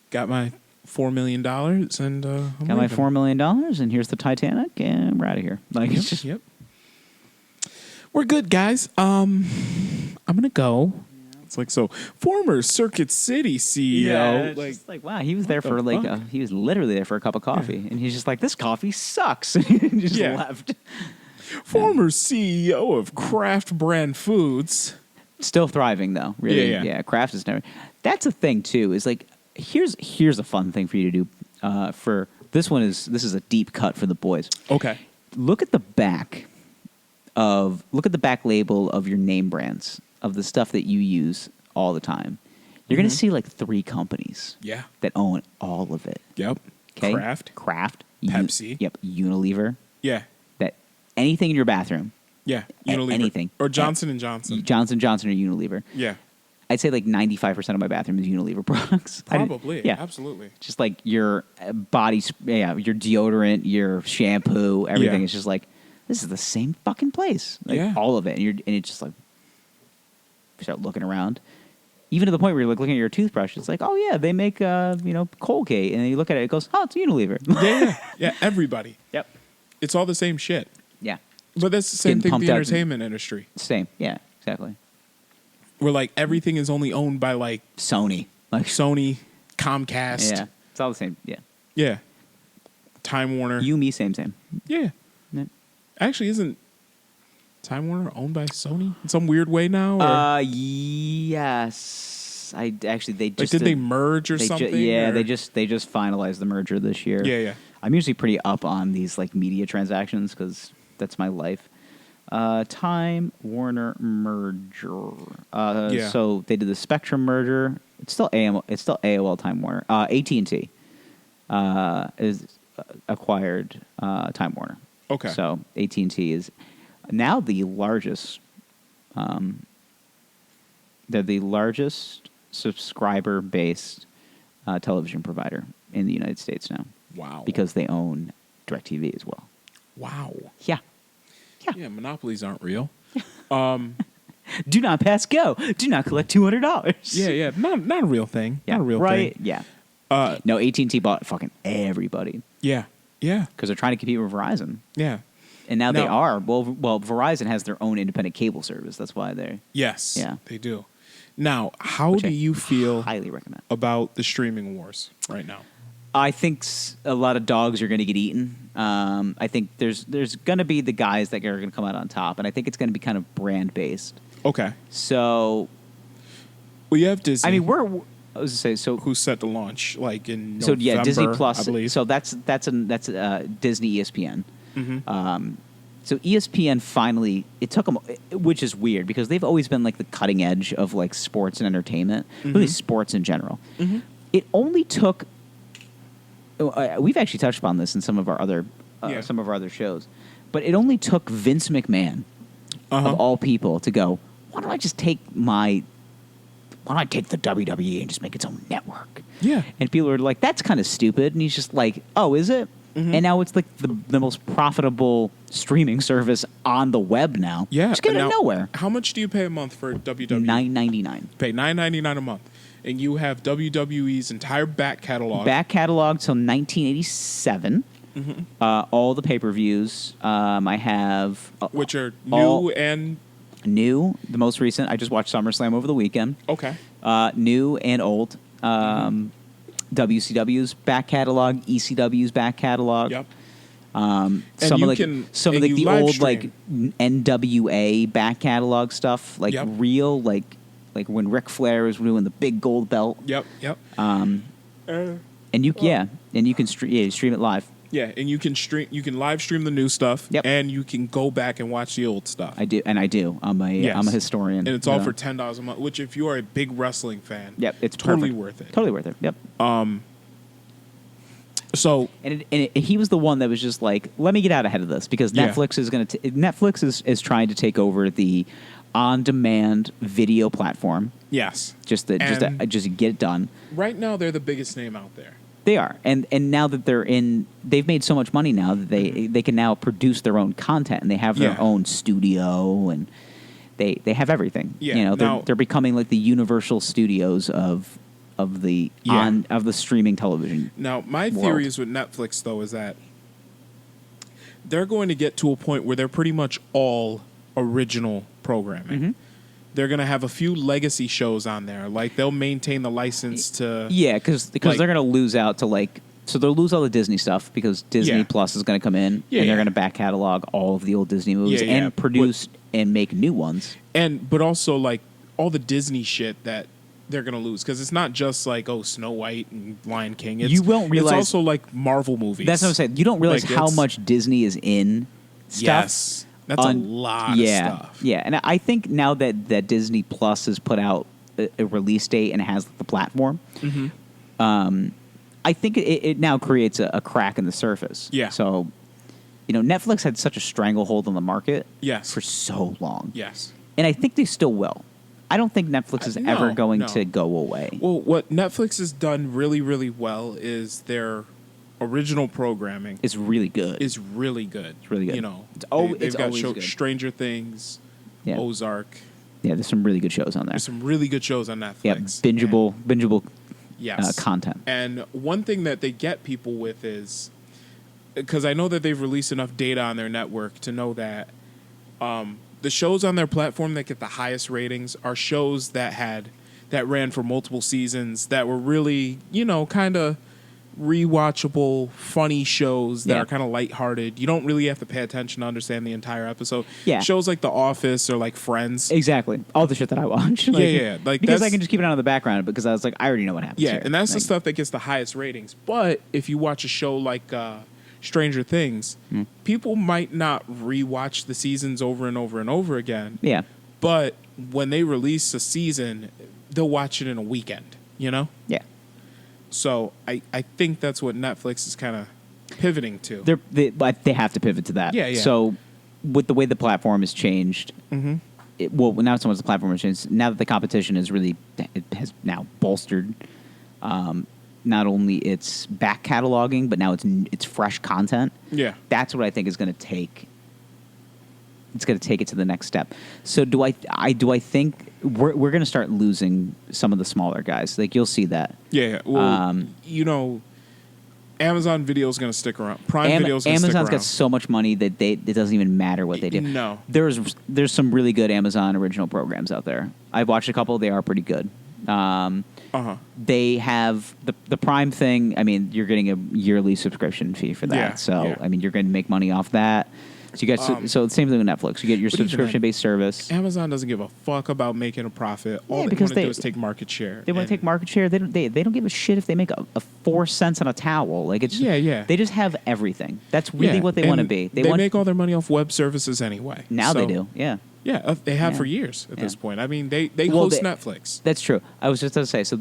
got my $4 million and got my $4 million, and here's the Titanic, and we're out of here. Like, it's just, we're good, guys. I'm gonna go. It's like, so former Circuit City CEO. Yeah, just like wow, he was there for like he was literally there for a cup of coffee, and he's just like, this coffee sucks, and he just left. Former CEO of Kraft Brand Foods. Still thriving though, really. Yeah. Kraft is never. That's a thing too. Is like here's a fun thing for you to do. For this is a deep cut for the boys. Okay. Look at the back label of your name brands of the stuff that you use all the time. You're gonna see like 3 companies. Yeah. That own all of it. Yep. Okay. Kraft. Pepsi. Unilever. Yeah. Anything in your bathroom. Yeah, Unilever. Anything. Or Johnson & Johnson. Johnson & Johnson or Unilever. Yeah. I'd say like 95% of my bathroom is Unilever products. Probably. Absolutely. Just like your body, your deodorant, your shampoo, everything. It's just like, this is the same fucking place. Like, all of it. And it's just like, you start looking around. Even to the point where you're like looking at your toothbrush, it's like, oh yeah, they make, Colgate. And then you look at it, it goes, oh, it's Unilever. Yeah, everybody. Yep. It's all the same shit. Yeah. But that's the same thing with the entertainment industry. Same. Yeah, exactly. Where like everything is only owned by like Sony. Sony, Comcast. Yeah. It's all the same. Yeah. Yeah. Time Warner. You, me, same. Yeah. Actually, isn't Time Warner owned by Sony in some weird way now? Or? Yes. They just did they merge or something? They just finalized the merger this year. Yeah. I'm usually pretty up on these like media transactions because that's my life. Time Warner merger. So they did the Spectrum merger. It's still AOL Time Warner. AT&T is acquired Time Warner. Okay. So AT&T is now the largest. They're the largest subscriber-based television provider in the United States now. Wow. Because they own DirecTV as well. Wow. Yeah. Yeah, monopolies aren't real. Do not pass go. Do not collect $200. Yeah. Not a real thing. Yeah, not a real right? thing. Yeah. No, AT&T bought fucking everybody. Yeah. Because they're trying to compete with Verizon. Yeah. And now they are. Well, Verizon has their own independent cable service. That's why they're... Yes. Yeah. They do. Now, how do you feel highly recommend about the streaming wars right now? I think a lot of dogs are going to get eaten. I think there's going to be the guys that are going to come out on top, and I think it's going to be kind of brand based. Okay. So, well, you have Disney. I mean, I was going to say so. Who's set to launch like in November? So yeah, Disney Plus. I believe. So that's Disney ESPN. Mm-hmm. So ESPN finally, it took them, which is weird because they've always been like the cutting edge of like sports and entertainment, really sports in general. Mm-hmm. It only took. We've actually touched upon this in some of our other shows, but it only took Vince McMahon of all people to go, why don't I take the WWE and just make its own network? Yeah. And people are like, that's kind of stupid. And he's just like, oh, is it? and now it's like the most profitable streaming service on the web now. Yeah, just get out of nowhere. How much do you pay a month for WWE? $9.99. Pay $9.99 a month, and you have WWE's entire back catalog. Back catalog till 1987. All the pay-per-views. I have which are new and new. The most recent. I just watched SummerSlam over the weekend. okay. New and old. WCW's back catalog, ECW's back catalog. Yep. Some of the old like NWA back catalog stuff, like real like when Ric Flair was doing the big gold belt. Yep. And you can stream it live. Yeah, and you can live stream the new stuff. Yep. And you can go back and watch the old stuff. I do. I'm a historian. And it's all for $10 a month, which if you are a big wrestling fan, it's totally perfect. worth it. Totally worth it. Yep. So he was the one that was just like, let me get out ahead of this because Netflix is trying to take over the on-demand video platform. Yes. Just get it done. Right now, they're the biggest name out there. They are, and now that they've made so much money now that they can now produce their own content and they have their own studio and they have everything. Yeah. They're becoming like the Universal Studios of the streaming television. Now, my theories with Netflix though is that they're going to get to a point where they're pretty much all original programming. Mm-hmm. They're going to have a few legacy shows on there. Like, they'll maintain the license to... Yeah, because they're going to lose out to, so they'll lose all the Disney stuff because Disney Plus is going to come in, and they're going to back catalog all of the old Disney movies and produce and make new ones. But also, all the Disney shit that they're going to lose. Because it's not just, Snow White and Lion King. You won't realize... It's also, Marvel movies. That's what I'm saying. You don't realize how much Disney is in stuff. Yes. That's a lot of stuff. Yeah, and I think now that Disney Plus has put out a release date and it has the platform, I think it now creates a crack in the surface. Yeah. So, Netflix had such a stranglehold on the market yes. for so long. Yes. And I think they still will. I don't think Netflix is ever going to go away. Well, what Netflix has done really, really well is their original programming is really good. It's really good. They've got good. Stranger Things, Ozark. Yeah, there's some really good shows on there. There's some really good shows on Netflix. Yeah, bingeable content. And one thing that they get people with is, because I know that they've released enough data on their network to know that the shows on their platform that get the highest ratings are shows that ran for multiple seasons that were really, kind of rewatchable, funny shows that are kind of lighthearted. You don't really have to pay attention to understand the entire episode. Yeah. Shows like The Office or Friends. Exactly. All the shit that I watch. Because I can just keep it on in the background because I was I already know what happens. Yeah, here. and that's the stuff that gets the highest ratings. But if you watch a show like Stranger Things, people might not rewatch the seasons over and over and over again. Yeah. But when they release a season, they'll watch it in a weekend, Yeah. So I think that's what Netflix is kind of pivoting to. They have to pivot to that. Yeah. So with the way the platform has changed, now so much the platform has changed. Now that the competition has has now bolstered not only its back cataloging, but now it's fresh content. Yeah, that's what I think is going to take. It's going to take it to the next step. So do I think we're going to start losing some of the smaller guys? You'll see that. Yeah. Well, Amazon Video is going to stick around. Prime Video is going to stick around. Amazon's got so much money that it doesn't even matter what they do. No. There's some really good Amazon original programs out there. I've watched a couple. They are pretty good. They have the Prime thing. I mean, you're getting a yearly subscription fee for that. Yeah, so I mean, you're going to make money off that. So you get so the same thing with Netflix. You get your subscription-based service. Amazon doesn't give a fuck about making a profit. All they want to do is take market share. They want to take market share. They don't give a shit if they make a 4 cents on a towel. They just have everything. That's really what they want to be. They make all their mony off web services anyway. Now they do. Yeah. Yeah, they have for years at this point. I mean, they host Netflix. That's true. I was just going to say. So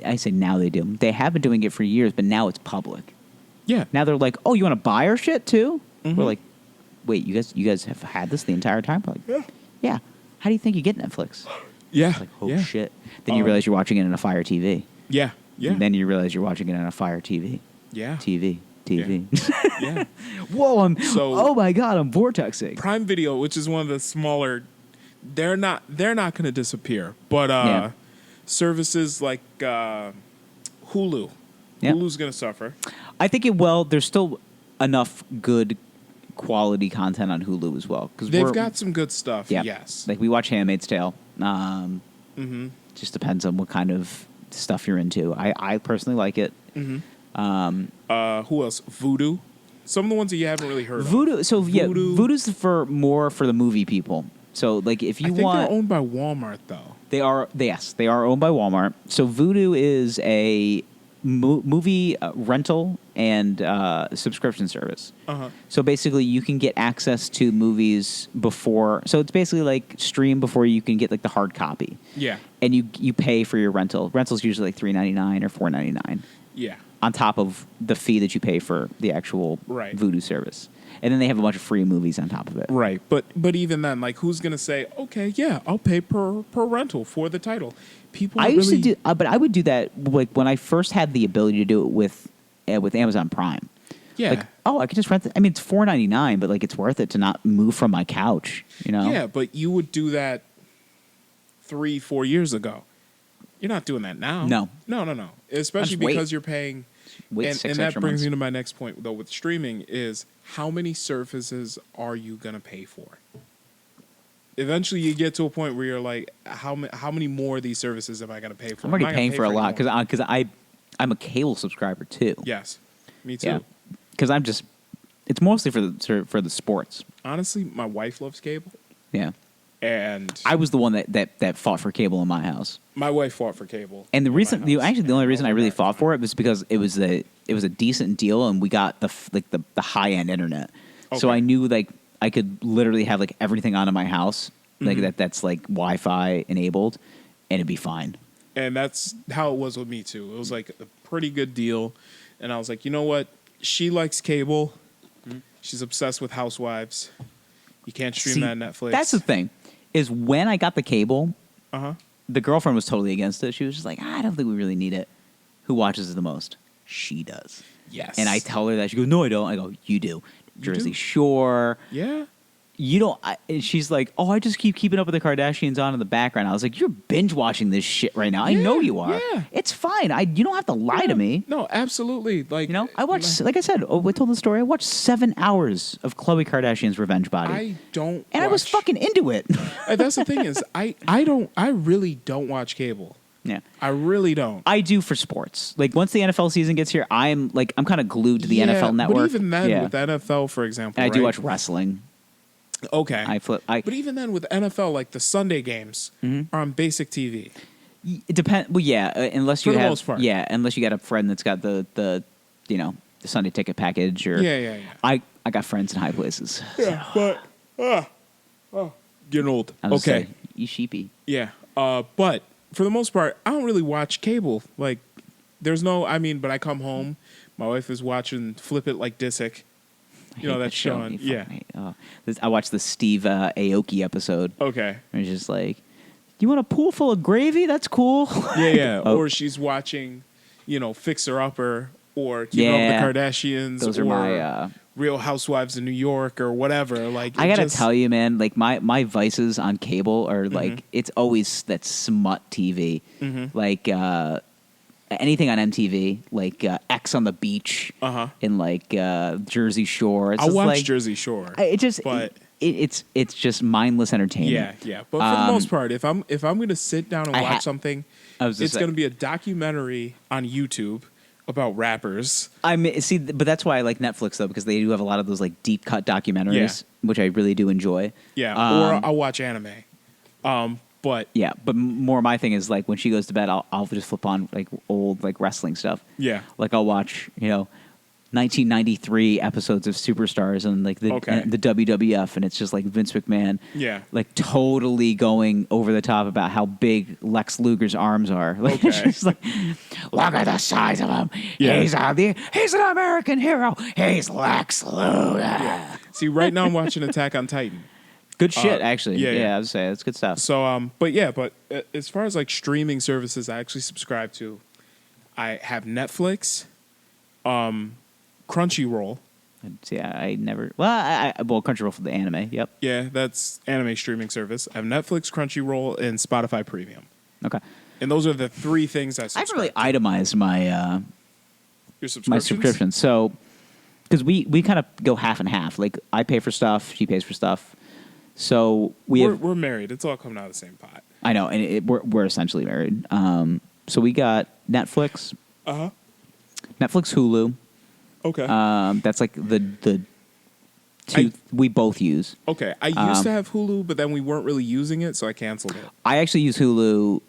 I say now they do. They have been doing it for years, but now it's public. Yeah. Now they're like, oh, you want to buy our shit too? We're like, wait, you guys have had this the entire time? Yeah. How do you think you get Netflix? Yeah. Shit. Then you realize you're watching it on a Fire TV. Yeah. And then you realize you're watching it on a Fire TV. Yeah. TV. TV. Yeah. Whoa! So- oh my God! I'm vortexing. Prime Video, which is one of the smaller, they're not going to disappear, but Yeah. services like Hulu, Yeah. Hulu's going to suffer. I think there's still enough good quality content on Hulu as well because They've got some good stuff. yeah. Yes. Like we watch *Handmaid's Tale*. Mm-hmm. Just depends on what kind of stuff you're into. I personally like it. Mm-hmm. Who else? Voodoo. Some of the ones that you haven't really heard of. Voodoo. So yeah, Voodoo. Voodoo's more for the movie people. So like if you I think want, they're owned by Walmart though. they are owned by Walmart. So Voodoo is a movie rental and subscription service. Uh-huh. So basically, you can get access to movies before. So it's basically like stream before you can get like the hard copy. Yeah. And you pay for your rental. Rental's usually like $3.99 or $4.99 Yeah. on top of the fee that you pay for the actual Right. Voodoo service. And then they have a bunch of free movies on top of it. Right. But even then, like, who's gonna say, okay, yeah, I'll pay per rental for the title? People. I used really, to do, but I would do that like when I first had the ability to do it with Amazon Prime. Yeah. Like, oh, I could just rent it. I mean, it's $4.99, but like it's worth it to not move from my couch. You know? Yeah, but you would do that 3-4 years ago. You're not doing that now. No. No. Especially Just wait. because you're paying. Wait and 6 that extra brings months. me to my next point, though, with streaming is how many services are you gonna pay for? Eventually, you get to a point where you're like, how many more of these services am I gonna pay for? I'm already Am I gonna paying pay for a lot anymore? because I'm a cable subscriber too. Yes, me too. Yeah, because it's mostly for the sports. Honestly, my wife loves cable, Yeah, and I was the one that fought for cable in my house. my wife fought for cable. And the in reason, my house, the only and reason I all really that. fought for it was because it was a decent deal, and we got the high end internet. So Okay. I knew like I could literally have like everything on in my house, like that's like Wi-Fi enabled, and it'd be fine. And that's how it was with me too. It was like a pretty good deal, and I was like, you know what? She likes cable. She's obsessed with Housewives. You can't stream See, that on Netflix. That's the thing, is when I got the cable, Uh-huh. the girlfriend was totally against it. She was just like, I don't think we really need it. Who watches it the most? She does. Yes. And I tell her that. She goes, no, I don't. I go, you do. Jersey do? Shore. Yeah. You don't. And she's like, oh, I just keep keeping up with the Kardashians on in the background. I was like, you're binge watching this shit right now. I know you are. yeah. It's fine. You don't have to lie to me. No, absolutely. Like, You know, I watched, like I said, I told the story. I watched 7 hours of Khloe Kardashian's Revenge Body. I don't. and I was watch- fucking into it. That's the thing is, I really don't watch cable. Yeah. I really don't. I do for sports. Like once the NFL season gets here, I'm kind of glued to the Yeah, NFL network. But even then, Yeah. with the NFL, for example, And I do right? watch wrestling. Okay. But But even then, with NFL, like the Sunday games are on basic TV. it depends. Well, yeah, unless you For the have, most part. yeah, unless you got a friend that's got the Sunday ticket package, or Yeah. I got friends in high places. Yeah, but getting old. I was Okay. saying, you sheepy. Yeah. But for the most part, I don't really watch cable. Like, there's no. I mean, but I come home, my wife is watching Flip It Like Disick. I You know hate that show? On, You yeah. fucking hate- I watched the Steve Aoki episode. Okay. And it's just like, you want a pool full of gravy? That's cool. Yeah. Oh. Or she's watching, Fixer Upper or Keeping Up Yeah. with the Kardashians. Those are or my. Real Housewives of New York or whatever. Like, I gotta tell you, man. Like my vices on cable are like it's always that smut TV, like anything on MTV, like X on the Beach, in like Jersey Shore. It's I'll just watch like, Jersey Shore. It just but it's just mindless entertainment. yeah. But for the most part, if I'm gonna sit down and I watch something, I was just it's gonna be a documentary on YouTube about rappers. I mean, see, but that's why I like Netflix though, because they do have a lot of those like deep cut documentaries, which I really do enjoy. Yeah. Or I'll watch anime. But Yeah, but more my thing is like when she goes to bed, I'll just flip on like old like wrestling stuff. yeah. Like I'll watch 1993 episodes of Superstars and like the WWF, and it's just like Vince McMahon, Yeah. like totally going over the top about how big Lex Luger's arms are. Like Okay. it's just like, look at the size of him. Yeah. He's an American hero. He's Lex Luger. See, right now I'm watching Attack on Titan. Good shit, actually. yeah. I would say it's good stuff. So, but as far as like streaming services, I actually subscribe to. I have Netflix, Crunchyroll. See, I never. Well, well, Crunchyroll for the anime. Yep. Yeah, that's anime streaming service. I have Netflix, Crunchyroll, and Spotify Premium. Okay. And those are the three things I I've subscribe really to. itemized my Your subscriptions? my subscription. So, because we kind of go half and half. Like I pay for stuff, she pays for stuff. So We're married. It's all coming out of the same pot. I know, and we're essentially married. So we got Netflix, Uh-huh. Netflix, Hulu. Okay. That's like the two we both use. Okay. I used to have Hulu, but then we weren't really using it, so I canceled it. I actually use Hulu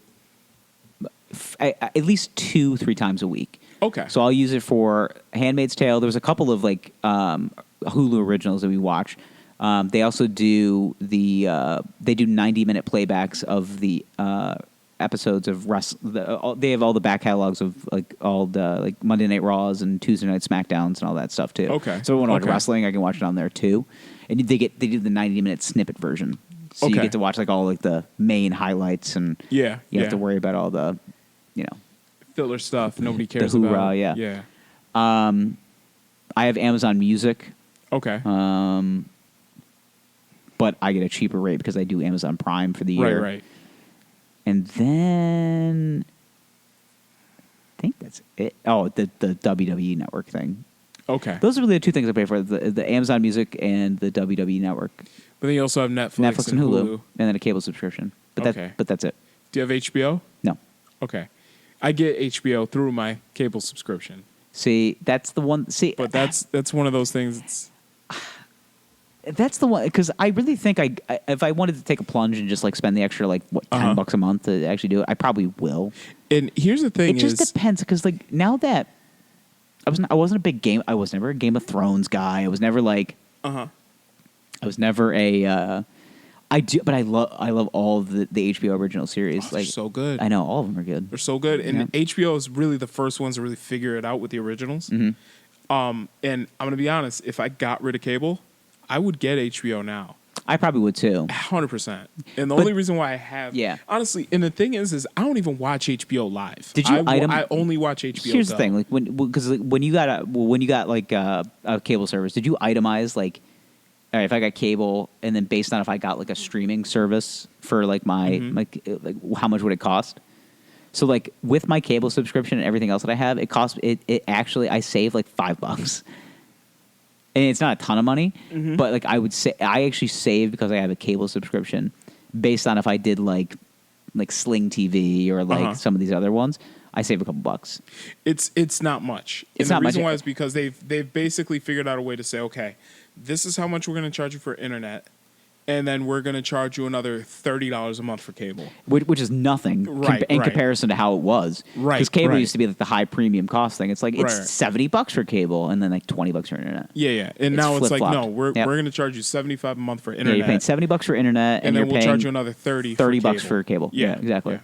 at least 2-3 times a week. Okay. So I'll use it for Handmaid's Tale. There was a couple of like Hulu originals that we watch. They also do they do 90-minute playbacks of the episodes of they have all the back catalogs of like all the like Monday Night Raws and Tuesday Night Smackdowns and all that stuff too. Okay. So if I want to watch Okay. wrestling, I can watch it on there too. And they do the 90-minute snippet version. So you Okay. get to watch like all like the main highlights and Yeah. you have to worry about all the Filler stuff nobody cares hoorah, about. yeah. Yeah. I have Amazon Music. Okay. But I get a cheaper rate because I do Amazon Prime for the right, year. right. And then I think that's it. Oh, the WWE Network thing. Okay. Those are really the two things I pay for: the Amazon Music and the WWE Network. But then you also have Netflix and Hulu, and then a cable subscription. But that's it. Do you have HBO? No. Okay. I get HBO through my cable subscription. See, that's the one. See, But that's one of those things. That's the one because I really think if I wanted to take a plunge and just like spend the extra like $10 a month to actually do it, I probably will. And here's the thing: It just depends because like now that I wasn't a big game. I was never a Game of Thrones guy. I was never like. I was never a. I do, but I love all the HBO original series. They're so good. I know all of them are good. They're so good, and HBO is really the first ones to really figure it out with the originals. Mm-hmm. And I'm gonna be honest: if I got rid of cable, I would get HBO now. I probably would too. 100%. And the only reason why I have, honestly, and the thing is I don't even watch HBO live. Did you I only watch HBO. Here's the thing: like when you got like a cable service, did you itemize like? All right, if I got cable, and then based on if I got like a streaming service for like my like how much would it cost? So like with my cable subscription and everything else that I have, it actually I save like $5, and it's not a ton of money, but like I would say I actually save because I have a cable subscription based on if I did like Sling TV or like some of these other ones. I save a couple bucks. It's not much. It's and not the reason much. why is because they've basically figured out a way to say, okay, this is how much we're going to charge you for internet, and then we're going to charge you another $30 a month for cable, which is nothing in comparison to how it was. Right, because cable right. used to be like the high premium cost thing. It's like it's $70 for cable, and then like $20 for internet. Yeah. And now it's like no, we're Yep. going to charge you $75 a month for Yeah, internet. you're paying $70 for internet, and you're then we'll paying charge you another $30 $30 for cable. Yeah, exactly. Yeah.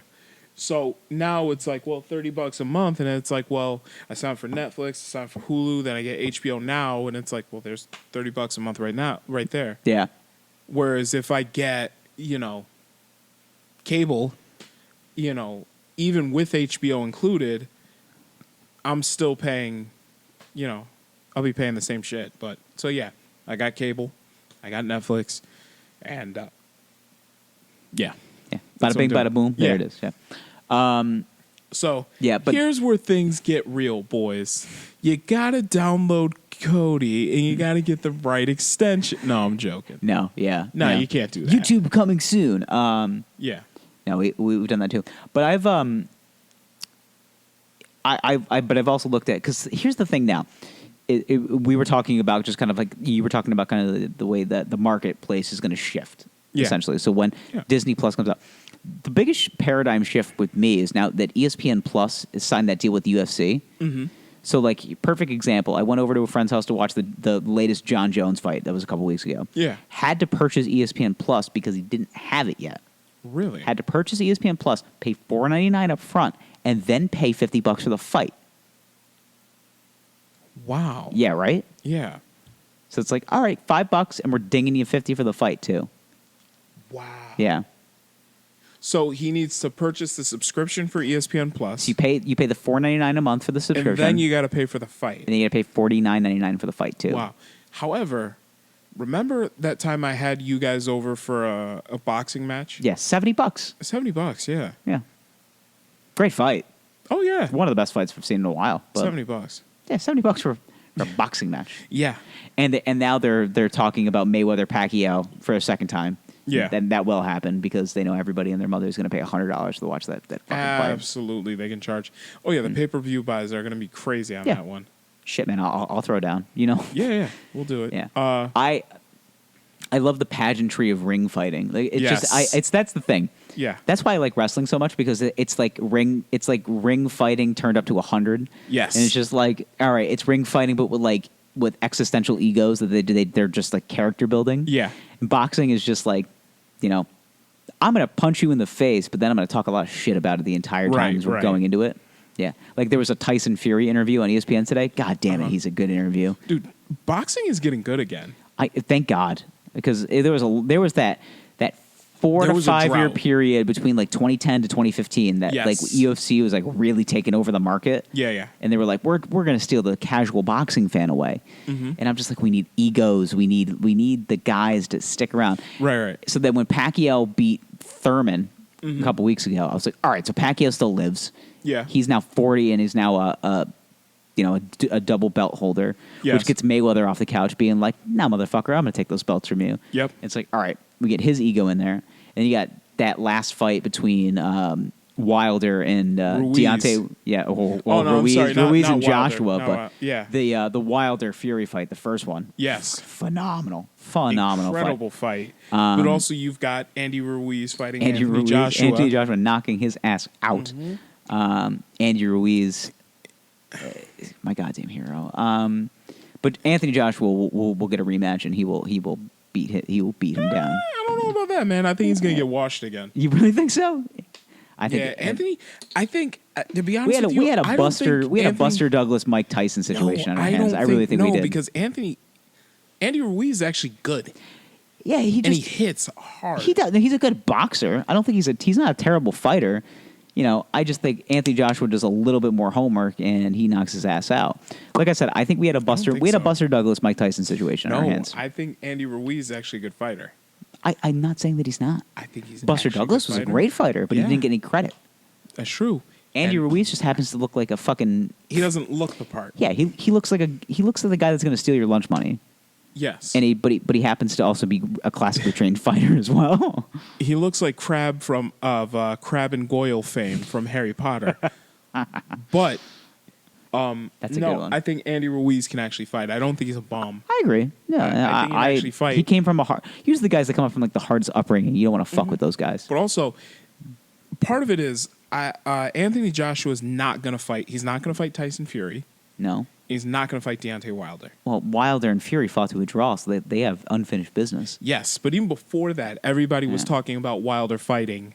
So now it's like, well, $30 a month, and it's like, well, I signed for Netflix, I signed for Hulu, then I get HBO Now, and it's like, well, there's $30 a month right now, right there. Yeah. Whereas if I get, cable, even with HBO included, I'm still paying, I'll be paying the same shit. But so yeah, I got cable, I got Netflix, and yeah. Yeah. Bada bing, bada boom. There it is. Yeah. So but here's where things get real, boys. You gotta download Kodi and you gotta get the right extension. No, I'm joking. No, yeah. No, you can't do that. YouTube coming soon. Yeah. No, we've done that too. But I've I've also looked at because here's the thing now. We were talking about just kind of like you were talking about kind of the way that the marketplace is going to shift essentially. So when Disney Plus comes out, the biggest paradigm shift with me is now that ESPN Plus has signed that deal with UFC. Mm-hmm. So like perfect example, I went over to a friend's house to watch the latest John Jones fight. That was a couple weeks ago. Yeah. Had to purchase ESPN Plus because he didn't have it yet. Really? Had to purchase ESPN Plus, pay $4.99 up front, and then pay $50 for the fight. Wow. Yeah, right? Yeah. So it's like, all right, $5, and we're dinging you $50 for the fight too. Wow. Yeah. So he needs to purchase the subscription for ESPN Plus. So you pay the $4.99 a month for the subscription, and then you got to pay for the fight. and then you got to pay $49.99 for the fight too. Wow. However, remember that time I had you guys over for a boxing match? Yeah, $70. $70, yeah. Yeah, great fight. Oh yeah, One of the best fights we've seen in a while. But $70. yeah, $70 for a boxing match. Yeah. And now they're talking about Mayweather Pacquiao for a second time. Yeah. Then that will happen because they know everybody and their mother is going to pay $100 to watch that fucking fight. Absolutely, they can charge. Oh yeah, the pay-per-view buys are going to be crazy on Yeah. that one. Shit, man, I'll throw down. You know. Yeah, we'll do it. Yeah. I I love the pageantry of ring fighting. Like it's Yes. that's the thing. Yeah. That's why I like wrestling so much because it's like ring fighting turned up to 100. Yes. And it's just like, all right, it's ring fighting but with existential egos that they're just like character building. Yeah. And boxing is just like, you know, I'm going to punch you in the face, but then I'm going to talk a lot of shit about it the entire time as we're going into it. Yeah. Like there was a Tyson Fury interview on ESPN today. God damn it, he's a good interview. Dude, boxing is getting good again. Thank God, because there was that 4 to 5 year period between like 2010 to 2015 that Yes. like UFC was like really taking over the market. Yeah. And they were like, we're going to steal the casual boxing fan away. Mm-hmm. And I'm just like, we need egos. We need the guys to stick around. Right. So that when Pacquiao beat Thurman Mm-hmm. a couple weeks ago, I was like, all right, so Pacquiao still lives. Yeah. He's now 40 and he's now a double belt holder, Yes. which gets Mayweather off the couch being like, nah, motherfucker, I'm going to take those belts from you. Yep. It's like, all right, we get his ego in there. And you got that last fight between Wilder and Ruiz. Deontay. Yeah, no, Ruiz, I'm sorry, Ruiz not and Wilder. Joshua. No, But yeah. the Wilder Fury fight, the first one. Yes. Phenomenal Incredible fight. But also you've got Andy Ruiz fighting Anthony Joshua. Anthony Joshua knocking his ass out. Mm-hmm. Andy Ruiz, my goddamn hero. But Anthony Joshua will get a rematch and he will beat him down. I don't know about that, man. I think he's going to get washed again. You really think so? I think Anthony. I think to be honest with you, we had I a don't think Buster Douglas Mike Tyson situation on our hands. I don't really think we did because Andy Ruiz is actually good. Yeah, he hits hard. He does. He's a good boxer. I don't think he's not a terrible fighter. You know, I just think Anthony Joshua does a little bit more homework and he knocks his ass out. Like I said, I think we had a Buster Douglas Mike Tyson situation on our hands. I think Andy Ruiz is actually a good fighter. I'm not saying that he's not. I think he's Buster Douglas was a great fighter, but he didn't get any credit. That's true. Andy Ruiz just happens to look like a fucking. He doesn't look the part. Yeah, he looks like the guy that's going to steal your lunch money. Yes. And but he happens to also be a classically trained fighter as well. He looks like Crab of Crab and Goyle fame from Harry Potter. But that's a good one. I think Andy Ruiz can actually fight. I don't think he's a bum. I agree. Yeah, I think he can actually fight. He came from usually the guys that come up from like the hardest upbringing. You don't want to fuck with those guys. But also, part of it is Anthony Joshua is not going to fight. He's not going to fight Tyson Fury. No. He's not going to fight Deontay Wilder. Well, Wilder and Fury fought to a draw, so they have unfinished business. Yes, but even before that, everybody was talking about Wilder fighting.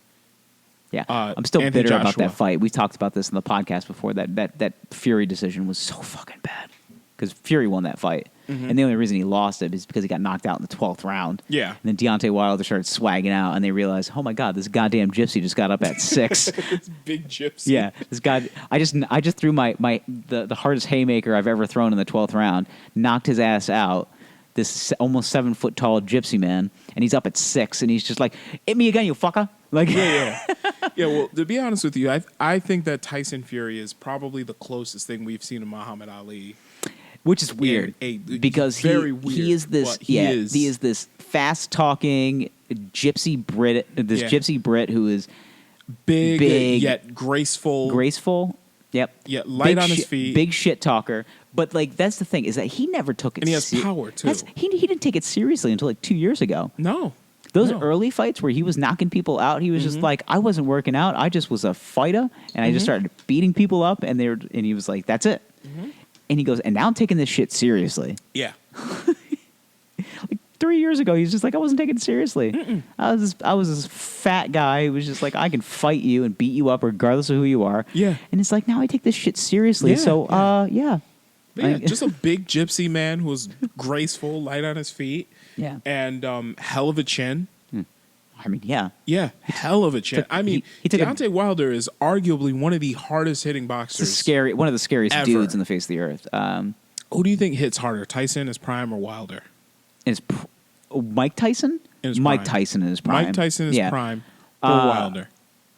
Yeah, I'm still Anthony bitter about Joshua. that fight. We talked about this in the podcast before. That Fury decision was so fucking bad because Fury won that fight, and the only reason he lost it is because he got knocked out in the 12th round. Yeah, and then Deontay Wilder started swagging out, and they realized, oh my god, this goddamn gypsy just got up at 6. This big gypsy. Yeah, this guy. I just threw the hardest haymaker I've ever thrown in the 12th round. Knocked his ass out. This almost 7 foot tall gypsy man, and he's up at 6, and he's just like, "Hit me again, you fucker!" Like, yeah. Well, to be honest with you, I think that Tyson Fury is probably the closest thing we've seen to Muhammad Ali. Which is weird because he is this fast talking gypsy Brit, gypsy Brit who is big yet graceful. Yep. Yeah, light on his feet. Big shit talker. But like that's the thing is that he never took it. And he has power too. He didn't take it seriously until like 2 years ago. No. Those early fights where he was knocking people out, he was just like, I wasn't working out. I just was a fighter, and I just started beating people up, and he was like, that's it. And he goes, and now I'm taking this shit seriously. Yeah. Like 3 years ago, he's just like, I wasn't taking it seriously. I was this fat guy who was just like, I can fight you and beat you up regardless of who you are. Yeah. And it's like, now I take this shit seriously. Yeah. But yeah, just a big gypsy man who was graceful, light on his feet. Yeah. And hell of a chin. I mean, yeah. Yeah, hell of a chance. I mean, he took Deontay Wilder is arguably one of the hardest hitting It's boxers. one of the scariest Ever. dudes on the face of the earth. Who do you think hits harder, Tyson in his prime or Wilder? Mike Tyson? In his Mike prime. Tyson in his prime. Mike Tyson in his Yeah. prime or Wilder?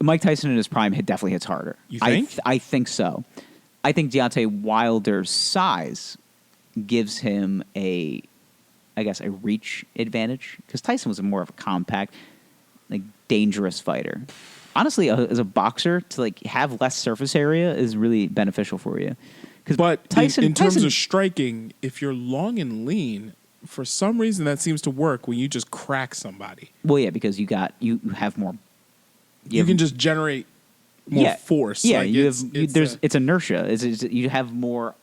Mike Tyson in his prime definitely hits harder. You think? I think so. I think Deontay Wilder's size gives him a reach advantage because Tyson was more of a compact, like dangerous fighter. Honestly, as a boxer, to like have less surface area is really beneficial for you. But Tyson, in terms Tyson- of striking, if you're long and lean, for some reason that seems to work when you just crack somebody. well, yeah, because you have more. You can just generate more force. Yeah, Like, it's inertia. You have more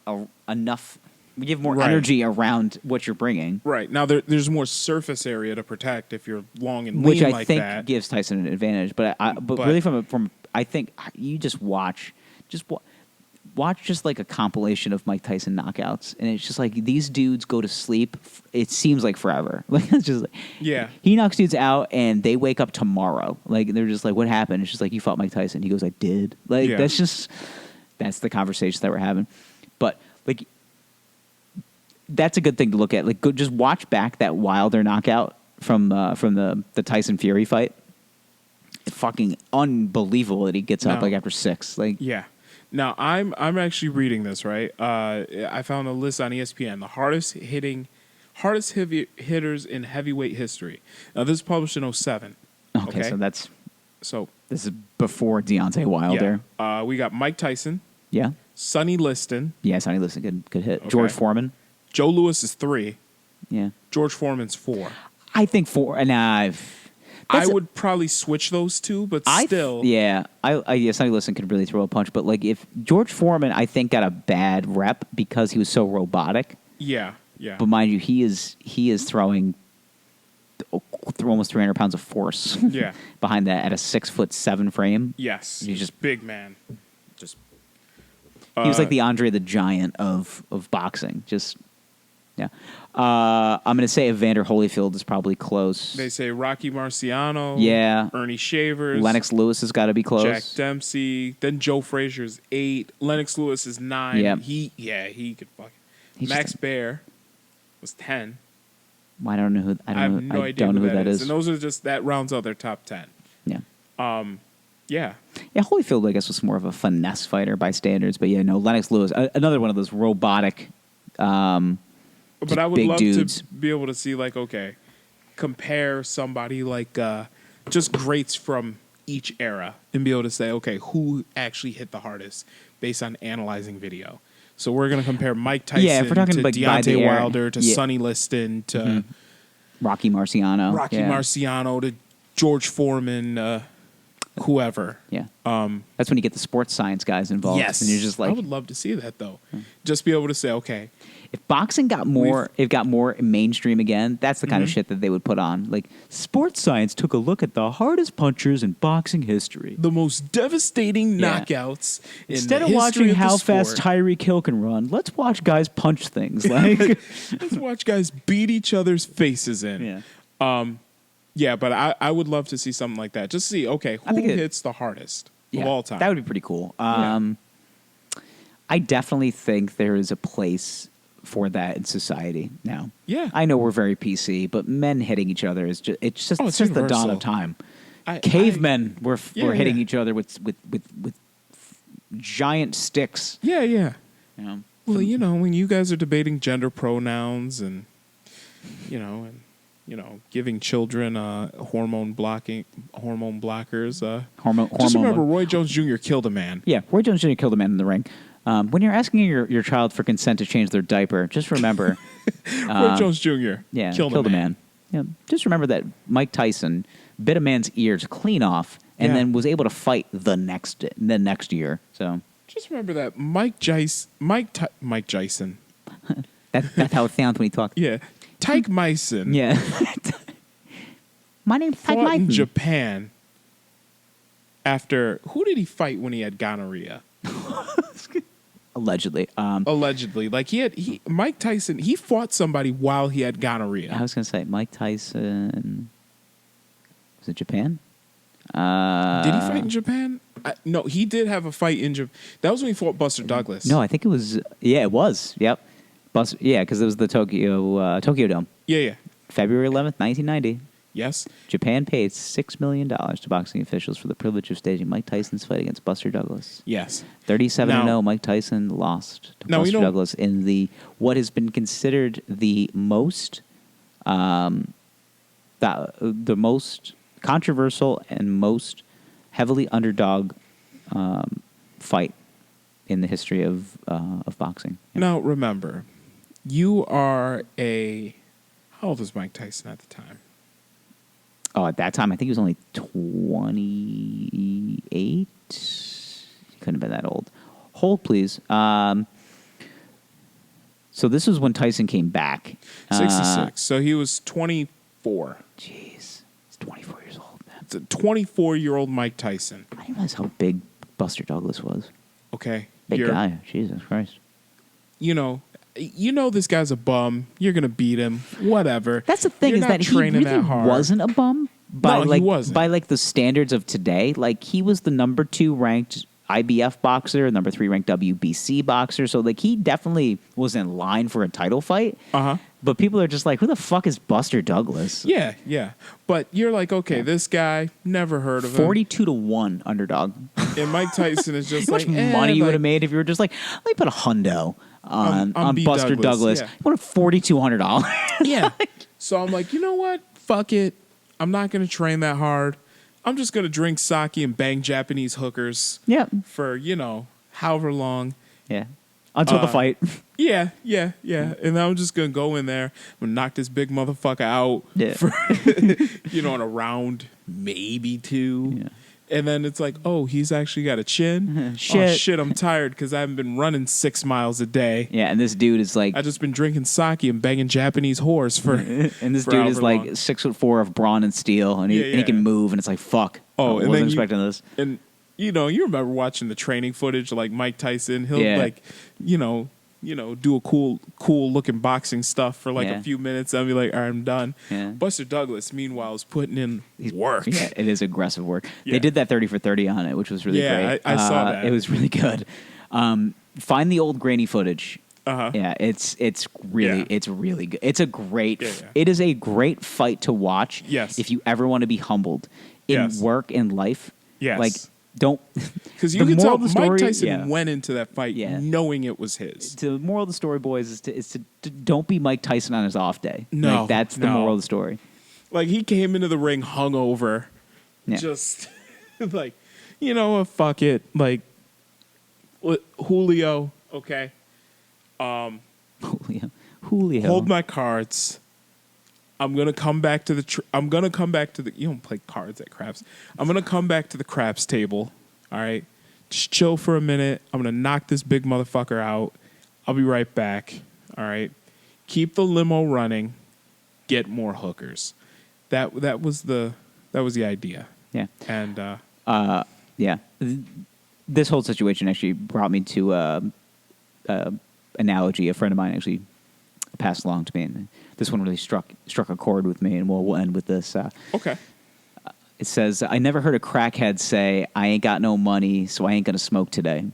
enough. You have more Right. energy around what you're bringing, right. Now there's more surface area to protect if you're long and lean which I like think that. gives Tyson an advantage. But really from I think you just watch just like a compilation of Mike Tyson knockouts, and it's just like these dudes go to sleep. It seems like forever. Like it's just like Yeah. he knocks dudes out, and they wake up tomorrow. Like they're just like, "What happened?" It's just like you fought Mike Tyson. He goes, "I did." Like Yeah. that's the conversation that we're having. But like that's a good thing to look at. Like, go just watch back that Wilder knockout from the Tyson Fury fight. It's fucking unbelievable that he gets up No. like after 6. Like, Yeah. Now I'm actually reading this right. I found a list on ESPN, the hardest heavy hitters in heavyweight history. Now this is published in 2007. okay, So this is before Deontay Wilder. yeah, we got Mike Tyson, Yeah, Sonny Liston, yeah. Sonny Liston could hit. Okay. George Foreman. Joe Louis is 3, Yeah, George Foreman's 4. I think 4. And I would probably switch those two, but still, yeah. Sonny Liston could really throw a punch, but like if George Foreman, I think got a bad rep because he was so robotic. yeah. But mind you, he is throwing almost 300 pounds of force. Yeah. behind that at a 6'7" frame. Yes, He's just big man. Just he was like the Andre the Giant of boxing. Just yeah. I'm going to say Evander Holyfield is probably close. they say Rocky Marciano, Yeah. Ernie Shavers, Lennox Lewis has got to be close. Jack Dempsey. Then Joe Frazier's 8. Lennox Lewis is 9. Yeah. He could fuck. He's Max just- Baer was 10. I don't know who. I have don't know. no I idea don't know who who that is. And those are just that rounds out their top 10. Yeah. Yeah. Yeah, Holyfield, I guess, was more of a finesse fighter by standards, but yeah, no, Lennox Lewis, another one of those robotic. But I would big love dudes. to be able to see, like, okay, compare somebody like just greats from each era and be able to say, okay, who actually hit the hardest based on analyzing video. So we're going to compare Mike Tyson Yeah, if we're talking to like by the Deontay era, Wilder to yeah. Sonny Liston to Rocky Marciano. Rocky yeah. Marciano to George Foreman, whoever. Yeah. That's when you get the sports science guys involved. Yes. And you're just like, I would love to see that, though. Just be able to say, okay, if boxing got more mainstream again, that's the kind of shit that they would put on. Like, sports science took a look at the hardest punchers in boxing history. the most devastating Yeah. knockouts in Instead the of watching history of the how fast sport. Tyreek Hill can run, let's watch guys punch things. Like, Let's watch guys beat each other's faces in. yeah. Yeah, but I would love to see something like that. Just see, okay, who think hits the hardest of all time? That would be pretty cool. Yeah. I definitely think there is a place for that in society now. Yeah. I know we're very PC, but men hitting each other is just it's just it's the dawn universal. of time. I- Cavemen were Yeah, hitting yeah. each other with giant sticks. Yeah, yeah. You know? Well, you know, when you guys are debating gender pronouns and giving children hormone blockers. Just remember, Roy Jones Jr. killed a man. Yeah, Roy Jones Jr. killed a man in the ring. When you're asking your child for consent to change their diaper, just remember, Roy Jones Jr. yeah, killed a man. Yeah, just remember that Mike Tyson bit a man's ears clean off, and Yeah. then was able to fight the next year. So Just remember that Mike Jason. that's how it sounds when he talks. Yeah. Tyke Myson Yeah. My name's Tyke fought in Myson. Japan after... Who did he fight when he had gonorrhea? Allegedly. Allegedly. Like, Mike Tyson, he fought somebody while he had gonorrhea. I was going to say Mike Tyson Was it Japan? Did he fight in Japan? No, he did have a fight in Japan. That was when he fought Buster Douglas. No, I think it was. Yeah, it was. Yep. Yeah, because it was the Tokyo Dome. Yeah. February 11th, 1990. Yes. Japan paid $6 million to boxing officials for the privilege of staging Mike Tyson's fight against Buster Douglas. Yes. 37-0, Mike Tyson lost to Buster Douglas in what has been considered the most controversial and most heavily underdog fight in the history of boxing. Yeah. Now, remember, you are how old was Mike Tyson at the time? Oh, at that time, I think he was only 28. He couldn't have been that old. Hold, please. So this was when Tyson came back. 66. So he was 24. Jeez. He's 24 years old, man. It's a 24-year-old Mike Tyson. I didn't realize how big Buster Douglas was. Okay. Big guy. Jesus Christ. You know this guy's a bum. You're going to beat him. Whatever. That's the thing, You're is that he really wasn't a bum. He wasn't. By the standards of today. Like, he was the number 2 ranked IBF boxer, number 3 ranked WBC boxer. So, he definitely was in line for a title fight. Uh-huh. But people are just like, who the fuck is Buster Douglas? Yeah. But you're like, okay, this guy, never heard of him. 42-1 underdog. And Mike Tyson is just how much money you would have made if you were just like, let me put a hundo on Buster Douglas. Yeah. What a $4,200. Yeah. So I'm like, you know what? Fuck it. I'm not going to train that hard. I'm just going to drink sake and bang Japanese hookers. Yeah. For, however long. Yeah. Until the fight. Yeah. And then I'm just going to go in there. I'm going to knock this big motherfucker out. Yeah. For, in a round, maybe 2. Yeah. And then it's like, oh, he's actually got a chin. Shit. Oh, shit, I'm tired because I haven't been running 6 miles a day. Yeah, and this dude is like... I've just been drinking sake and banging Japanese whores for... And this dude is like 6'4" of brawn and steel, and he can move, and it's like, fuck. Oh, I wasn't expecting this. And, you remember watching the training footage, like Mike Tyson. He'll, do a cool looking boxing stuff for a few minutes. I'll be like, all right, I'm done. Yeah. Buster Douglas, meanwhile, is putting in work. Yeah, it is aggressive work. Yeah. They did that 30 for 30 on it, which was really great. I saw that. It was really good. Find the old grainy footage. Uh-huh. Yeah, it's really good. It's a great. Yeah. It is a great fight to watch. Yes. If you ever want to be humbled in work and life. Yes. Don't, because you can tell Mike Tyson yeah. went into that fight knowing it was his. The moral of the story, boys, is to don't be Mike Tyson on his off day. No, that's the moral of the story. Like, he came into the ring hungover, just like, fuck it, like Julio, okay, Julio, hold my cards. I'm gonna come back to the. You don't play cards at craps. I'm gonna come back to the craps table. All right, just chill for a minute. I'm gonna knock this big motherfucker out. I'll be right back. All right, keep the limo running. Get more hookers. That was the idea. Yeah, and yeah. This whole situation actually brought me to analogy a friend of mine actually passed along to me, and this one really struck a chord with me, and we'll end with this. Okay. It says, I never heard a crackhead say, I ain't got no money, so I ain't going to smoke today.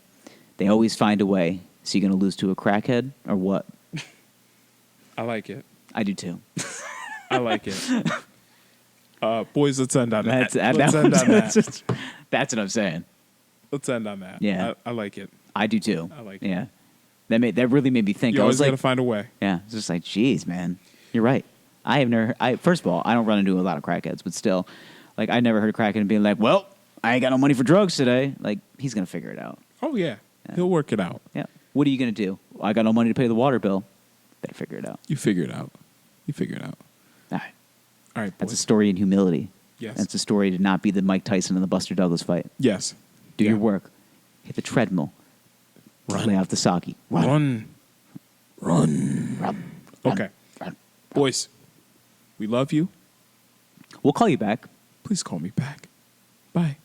They always find a way. So you going to lose to a crackhead, or what? I like it. I do too. I like it. Boys, let's end on that. Let's end on that. That's what I'm saying. Let's end on that. Yeah. I like it. I do too. I like it. Yeah. That really made me think. You always got to find a way. Yeah. It's just like, geez, man. You're right. First of all, I don't run into a lot of crackheads, but still, like, I never heard a crackhead being like, well, I ain't got no money for drugs today. Like, he's going to figure it out. Oh, yeah. He'll work it out. Yeah. What are you going to do? I got no money to pay the water bill. Better figure it out. You figure it out. All right. All right, boys. That's a story in humility. Yes. That's a story to not be the Mike Tyson and the Buster Douglas fight. Yes. Do your work. Hit the treadmill. Run. Lay off the sake. Run. Run. Okay. Run. Boys, we love you. We'll call you back. Please call me back. Bye.